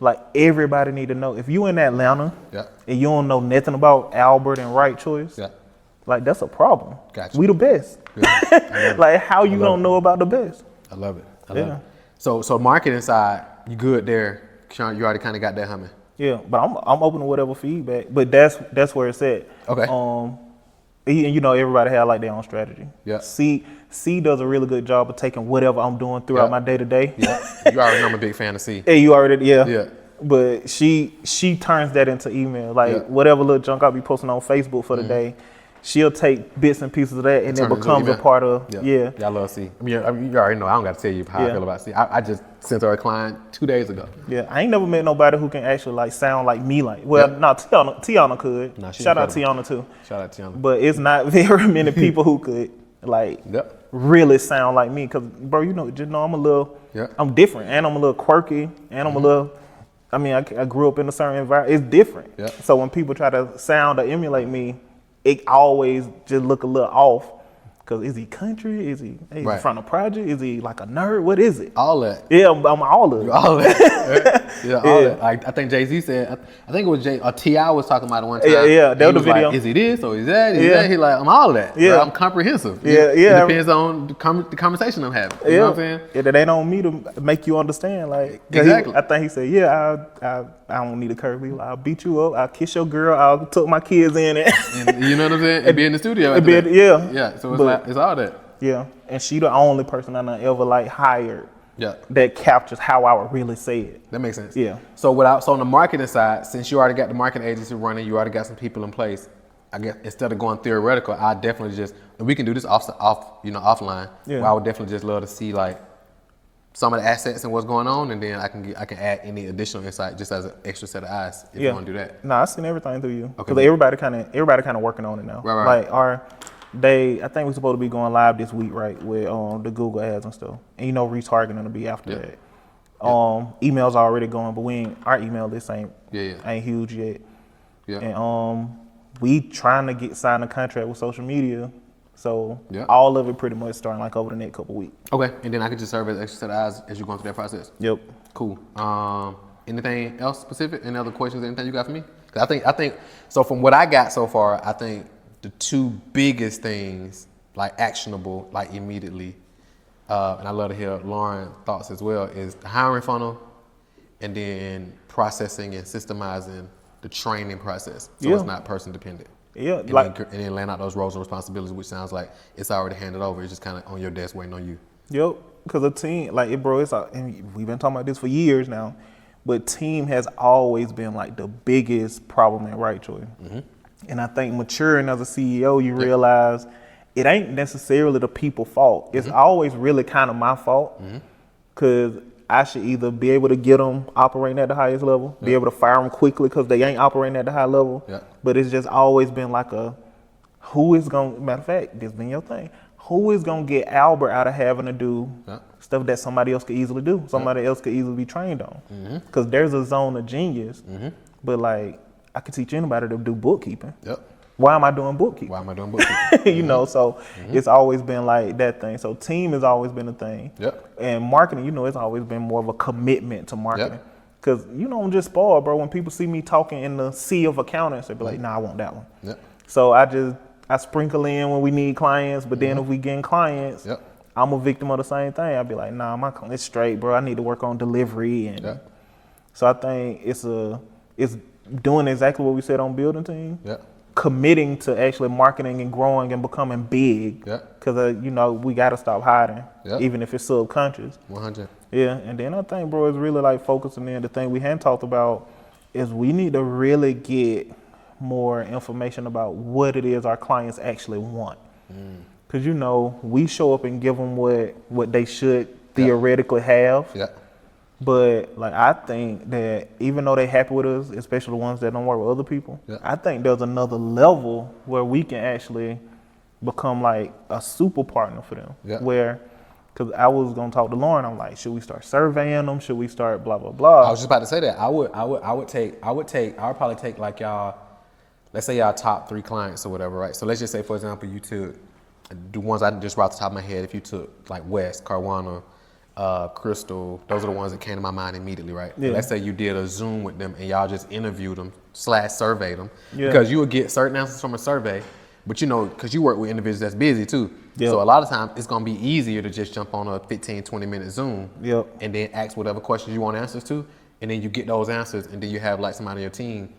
[SPEAKER 2] Like everybody need to know. If you in Atlanta and you don't know nothing about Albert and Right Choice, like that's a problem.
[SPEAKER 1] Gotcha.
[SPEAKER 2] We the best.
[SPEAKER 1] Yeah.
[SPEAKER 2] Like how you don't know about the best?
[SPEAKER 1] I love it. I love it. So marketing side, you good there. Sean, you already kind of got that humming.
[SPEAKER 2] Yeah, but I'm open to whatever feedback. But that's where it's at.
[SPEAKER 1] Okay.
[SPEAKER 2] And you know everybody have like their own strategy.
[SPEAKER 1] Yeah.
[SPEAKER 2] C does a really good job of taking whatever I'm doing throughout my day to day.
[SPEAKER 1] Yeah. You already know I'm a big fan of C.
[SPEAKER 2] Hey, you already
[SPEAKER 1] Yeah.
[SPEAKER 2] But she turns that into email. Like whatever little junk I'll be posting on Facebook for the day, she'll take bits and pieces of that and it becomes a part of
[SPEAKER 1] Yeah, I love C. I mean, you already know I don't got to tell you how I feel about C. I just sent her a client 2 days ago.
[SPEAKER 2] Yeah, I ain't never met nobody who can actually like sound like me. Like, well, no, Tiana could.
[SPEAKER 1] Nah,
[SPEAKER 2] shout out Tiana too.
[SPEAKER 1] Shout out Tiana.
[SPEAKER 2] But it's not very many people who could like really sound like me. Cause bro, you know I'm a little, I'm different, and I'm a little quirky, and I'm a little. I mean, I grew up in a certain environment. It's different. Yeah. So when people try to sound or emulate me, it always just look a little off. Cause is he country? Is he from the project? Is he like a nerd? What is it?
[SPEAKER 1] All that.
[SPEAKER 2] Yeah, I'm all of it.
[SPEAKER 1] All that. All that. Like I think Jay-Z said, I think it was T.I. was talking about it one time.
[SPEAKER 2] Yeah, that was the video.
[SPEAKER 1] Like, is he this or is that? Is that? He like, I'm all that.
[SPEAKER 2] Yeah.
[SPEAKER 1] Bro, I'm comprehensive.
[SPEAKER 2] Yeah.
[SPEAKER 1] It depends on the conversation I'm having. You know what I'm saying?
[SPEAKER 2] Yeah, that ain't on me to make you understand. Like
[SPEAKER 1] exactly.
[SPEAKER 2] I think he said, I don't need a curve. I'll beat you up. I'll kiss your girl. I'll tuck my kids in it.
[SPEAKER 1] And you know what I'm saying? And be in the studio.
[SPEAKER 2] Yeah.
[SPEAKER 1] So it's all that.
[SPEAKER 2] Yeah, and she the only person I done ever like hired.
[SPEAKER 1] Yeah.
[SPEAKER 2] That captures how I would really say it.
[SPEAKER 1] That makes sense.
[SPEAKER 2] Yeah.
[SPEAKER 1] So on the marketing side, since you already got the marketing agency running, you already got some people in place. I guess instead of going theoretical, I definitely and we can do this offline. Yeah. But I would definitely just love to see like some of the assets and what's going on, and then I can add any additional insight just as an extra set of eyes if you want to do that.
[SPEAKER 2] No, I seen everything through you.
[SPEAKER 1] Okay.
[SPEAKER 2] Because everybody kind of working on it now.
[SPEAKER 1] Right.
[SPEAKER 2] Like I think we're supposed to be going live this week, right, with the Google ads and stuff. And retargeting will be after that. Emails are already going, but our email list ain't huge yet. Yeah. And we trying to sign a contract with social media. So all of it pretty much starting like over the next couple weeks. Okay,
[SPEAKER 1] and then I can just serve as extra set of eyes as you're going through that process.
[SPEAKER 2] Yep.
[SPEAKER 1] Cool. Anything else specific? Any other questions? Anything you got for me? 'Cause I think so. From what I got so far, I think the two biggest things, like actionable, like immediately, and I love to hear Lauren's thoughts as well, is the hiring funnel and then processing and systemizing the training process. So it's not person dependent.
[SPEAKER 2] Yeah.
[SPEAKER 1] And then laying out those roles and responsibilities, which sounds like it's already handed over. It's just kind of on your desk waiting on you.
[SPEAKER 2] Yep. Because a team, and we've been talking about this for years now, but team has always been like the biggest problem at Right Choice. Mm-hmm. And I think maturing as a CEO, you realize it ain't necessarily the people's fault. It's always really kind of my fault because I should either be able to get them operating at the highest level, be able to fire them quickly because they ain't operating at the high level. Yeah. But it's just always been like matter of fact, this been your thing. Who is going to get Albert out of having to do stuff that somebody else could easily do, somebody else could easily be trained on? Because there's a zone of genius, but like, I could teach anybody to do bookkeeping. Yep. Why am I doing bookkeeping? So it's always been like that thing. So team has always been a thing. Yep. And marketing, it's always been more of a commitment to marketing. Because I'm just spoiled, bro. When people see me talking in the sea of accountants, they be like, nah, I want that one. Yep. So I sprinkle in when we need clients, but then if we getting clients, I'm a victim of the same thing. I'd be like, nah, my client's straight, bro. I need to work on delivery. And so I think it's doing exactly what we said on building team. Yeah. Committing to actually marketing and growing and becoming big. Yeah. Because we got to stop hiding, even if it's subconscious.
[SPEAKER 1] 100.
[SPEAKER 2] Yeah, and then I think, bro, it's really like focusing in. The thing we hadn't talked about is we need to really get more information about what it is our clients actually want. Because we show up and give them what they should theoretically have. Yeah. But like I think that even though they're happy with us, especially the ones that don't work with other people, I think there's another level where we can actually become like a super partner for them, where Because I was gonna talk to Lauren. I'm like, should we start surveying them? Should we start blah blah blah?
[SPEAKER 1] I was just about to say that. I would probably take like y'all, let's say y'all top 3 clients or whatever, right? So let's just say, for example, you took the ones I just right off the top of my head. If you took like West, Carwana, Crystal, those are the ones that came to my mind immediately, right?
[SPEAKER 2] Yeah.
[SPEAKER 1] Let's say you did a Zoom with them and y'all just interviewed them / surveyed them,
[SPEAKER 2] Yeah.
[SPEAKER 1] because you would get certain answers from a survey, but you know, because you work with individuals that's busy too.
[SPEAKER 2] Yep.
[SPEAKER 1] So a lot of times it's gonna be easier to just jump on a 15, 20-minute Zoom,
[SPEAKER 2] Yep.
[SPEAKER 1] and then ask whatever questions you want answers to, and then you get those answers, and then you have like somebody on your team.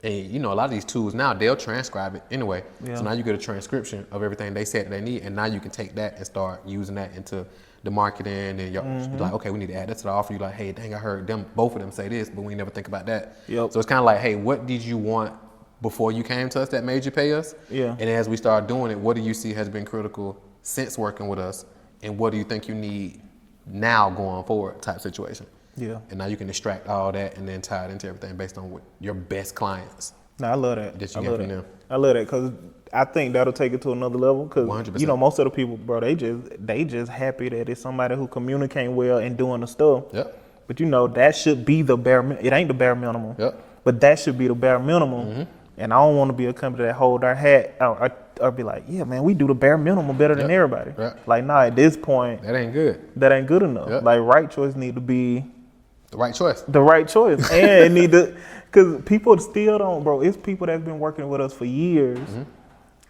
[SPEAKER 1] And you know, a lot of these tools now, they'll transcribe it anyway.
[SPEAKER 2] Yeah.
[SPEAKER 1] So now you get a transcription of everything they said they need, and now you can take that and start using that into the marketing. And you're like, okay, we need to add that to the offer. You're like, hey, dang, I heard both of them say this, but we never think about that.
[SPEAKER 2] Yep.
[SPEAKER 1] So it's kind of like, hey, what did you want before you came to us that made you pay us?
[SPEAKER 2] Yeah.
[SPEAKER 1] And as we start doing it, what do you see has been critical since working with us, and what do you think you need now going forward type situation?
[SPEAKER 2] Yeah.
[SPEAKER 1] And now you can extract all that and then tie it into everything based on what your best clients.
[SPEAKER 2] No, I love that.
[SPEAKER 1] That you
[SPEAKER 2] I
[SPEAKER 1] get
[SPEAKER 2] love
[SPEAKER 1] from
[SPEAKER 2] that.
[SPEAKER 1] them.
[SPEAKER 2] I love that because I think that'll take it to another level. Because
[SPEAKER 1] 100%.
[SPEAKER 2] you know, most of the people, bro, they just happy that it's somebody who communicate well and doing the stuff.
[SPEAKER 1] Yep.
[SPEAKER 2] But you know, that should be the bare. It ain't the bare minimum.
[SPEAKER 1] Yep.
[SPEAKER 2] But that should be the bare minimum. And I don't want to be a company that hold our hat or be like, yeah, man, we do the bare minimum better than everybody.
[SPEAKER 1] Yep.
[SPEAKER 2] Like, nah, at this point,
[SPEAKER 1] That ain't good.
[SPEAKER 2] that ain't good enough.
[SPEAKER 1] Yep.
[SPEAKER 2] Like, right choice need to be
[SPEAKER 1] The right choice.
[SPEAKER 2] the right choice, and it need to, because people still don't, bro. It's people that's been working with us for years,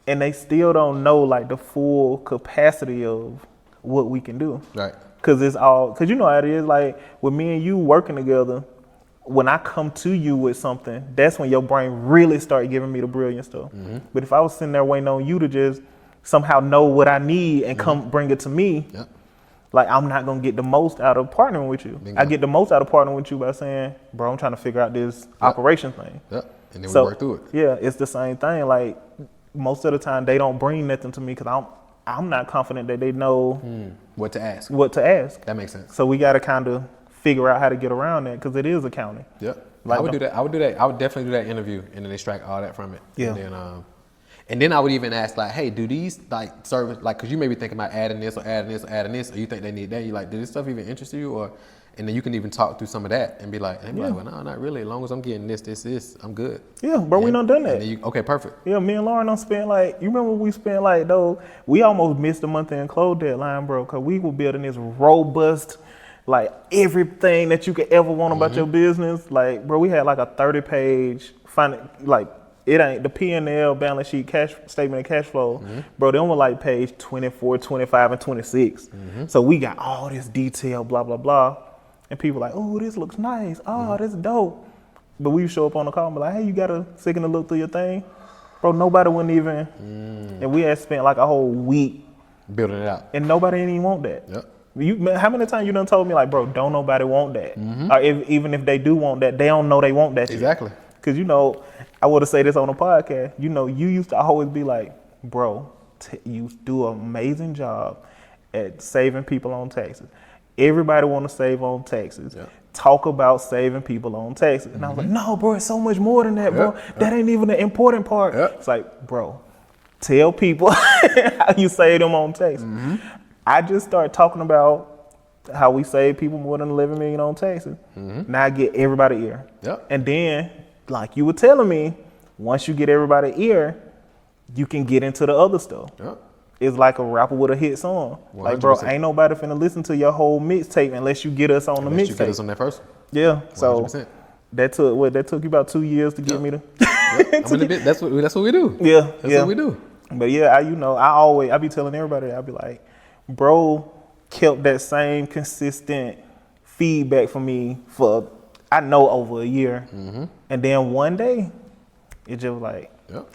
[SPEAKER 2] and they still don't know like the full capacity of what we can do.
[SPEAKER 1] Right.
[SPEAKER 2] Because you know how it is. Like with me and you working together, when I come to you with something, that's when your brain really start giving me the brilliant stuff. But if I was sitting there waiting on you to just somehow know what I need and come bring it to me.
[SPEAKER 1] Yep.
[SPEAKER 2] Like, I'm not going to get the most out of partnering with you.
[SPEAKER 1] Bingo.
[SPEAKER 2] I get the most out of partnering with you by saying, bro, I'm trying to figure out this operation thing.
[SPEAKER 1] Yep. And then
[SPEAKER 2] So,
[SPEAKER 1] we work through it.
[SPEAKER 2] Yeah, it's the same thing. Like, most of the time, they don't bring nothing to me because I'm not confident that they know
[SPEAKER 1] What to ask.
[SPEAKER 2] what to ask.
[SPEAKER 1] That makes sense.
[SPEAKER 2] So we got to kind of figure out how to get around that because it is accounting.
[SPEAKER 1] Yep.
[SPEAKER 2] Like
[SPEAKER 1] I would do that. I would definitely do that interview and then extract all that from it.
[SPEAKER 2] Yeah.
[SPEAKER 1] And then I would even ask like, hey, do these like service, like, cause you may be thinking about adding this or adding this or adding this, or you think they need that. You like, did this stuff even interest you? Or, and then you can even talk through some of that and be like, well, no, not really. As long as I'm getting this, I'm good.
[SPEAKER 2] Yeah, bro, we done that.
[SPEAKER 1] And then okay, perfect.
[SPEAKER 2] Yeah, me and Lauren done spent like, you remember we spent like, though, we almost missed the month-end close deadline, bro, because we were building this robust, like everything that you could ever want about your business. Like, bro, we had like a 30-page, like, it ain't the P&L, balance sheet, cash statement and cash flow. Bro, they were like page 24, 25, and 26. So we got all this detail, blah, blah, blah. And people like, oh, this looks nice. Oh, this is dope. But we show up on the call and be like, hey, you got a second to look through your thing? Bro, nobody wouldn't even. And we had spent like a whole week
[SPEAKER 1] Building it out.
[SPEAKER 2] and nobody didn't even want that.
[SPEAKER 1] Yep.
[SPEAKER 2] How many times you done told me like, bro, don't nobody want that? Or even if they do want that, they don't know they want that yet.
[SPEAKER 1] Exactly.
[SPEAKER 2] Because, you know, I would have said this on the podcast. You know, you used to always be like, bro, you do an amazing job at saving people on taxes. Everybody want to save on taxes.
[SPEAKER 1] Yep.
[SPEAKER 2] Talk about saving people on taxes. And I was like, no, bro, it's so much more than that, bro. That ain't even the important part. It's like, bro, tell people how you save them on taxes. I just start talking about how we save people more than 11 million on taxes. Now I get everybody ear.
[SPEAKER 1] Yep.
[SPEAKER 2] And then, like you were telling me, once you get everybody ear, you can get into the other stuff.
[SPEAKER 1] Yep.
[SPEAKER 2] It's like a rapper with a hit song. Like, bro,
[SPEAKER 1] 100%.
[SPEAKER 2] ain't nobody finna listen to your whole mixtape unless you get us on the
[SPEAKER 1] Unless you get us
[SPEAKER 2] mixtape.
[SPEAKER 1] on that first.
[SPEAKER 2] Yeah. So
[SPEAKER 1] 100%.
[SPEAKER 2] that took you about 2 years to get me to.
[SPEAKER 1] I'm in a bit, that's what we do.
[SPEAKER 2] Yeah.
[SPEAKER 1] That's what we do.
[SPEAKER 2] But yeah, I be telling everybody, I be like, bro, kept that same consistent feedback for me for, I know, over a year. And then one day, it just was like,
[SPEAKER 1] Yep.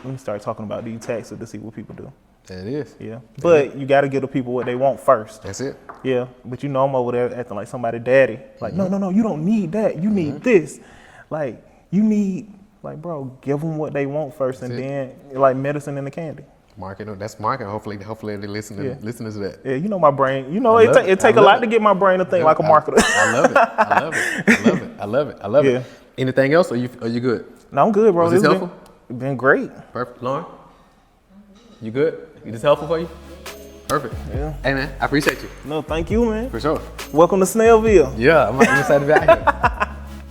[SPEAKER 2] let me start talking about these taxes to see what people do.
[SPEAKER 1] That it is.
[SPEAKER 2] Yeah. But you got to give the people what they want first.
[SPEAKER 1] That's it.
[SPEAKER 2] Yeah. But you know, I'm over there acting like somebody daddy. Like, no, you don't need that. You need this. Like, you need, like, bro, give them what they want first.
[SPEAKER 1] That's
[SPEAKER 2] and
[SPEAKER 1] it.
[SPEAKER 2] then, like, medicine and the candy.
[SPEAKER 1] Marketing. That's marketing. Hopefully they listen to that.
[SPEAKER 2] Yeah, you know my brain. You know,
[SPEAKER 1] I love
[SPEAKER 2] it take a lot to get my brain to think like a marketer.
[SPEAKER 1] I love it. Anything else? Are you good?
[SPEAKER 2] No, I'm good, bro.
[SPEAKER 1] Was this helpful?
[SPEAKER 2] Been great.
[SPEAKER 1] Perfect. Lauren? You good? Is this helpful for you? Perfect.
[SPEAKER 2] Yeah.
[SPEAKER 1] Hey man, I appreciate you.
[SPEAKER 2] No, thank you, man.
[SPEAKER 1] For sure.
[SPEAKER 2] Welcome to Snellville.
[SPEAKER 1] Yeah, I'm excited to be out here.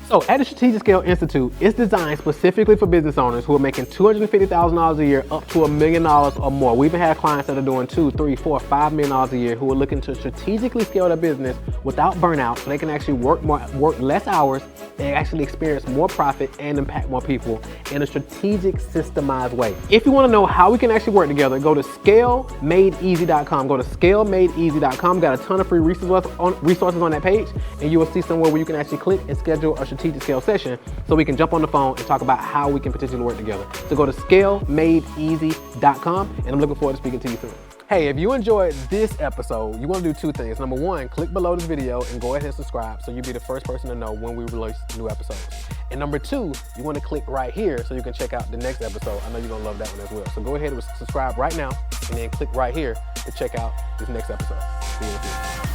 [SPEAKER 1] So at the Strategic Scale Institute, it's designed specifically for business owners who are making $250,000 a year up to $1 million or more. We even have clients that are doing $2, $3, $4, $5 million a year who are looking to strategically scale their business without burnout, so they can actually work less hours and actually experience more profit and impact more people in a strategic, systemized way. If you want to know how we can actually work together, go to scalemadeeasy.com. Go to scalemadeeasy.com. Got a ton of free resources on that page, and you will see somewhere where you can actually click and schedule a strategic scale session so we can jump on the phone and talk about how we can potentially work together. So go to scalemadeeasy.com, and I'm looking forward to speaking to you soon. Hey, if you enjoyed this episode, you want to do two things. Number one, click below this video and go ahead and subscribe so you'll be the first person to know when we release new episodes. And number two, you want to click right here so you can check out the next episode. I know you're going to love that one as well. So go ahead and subscribe right now and then click right here to check out this next episode. See you in the future.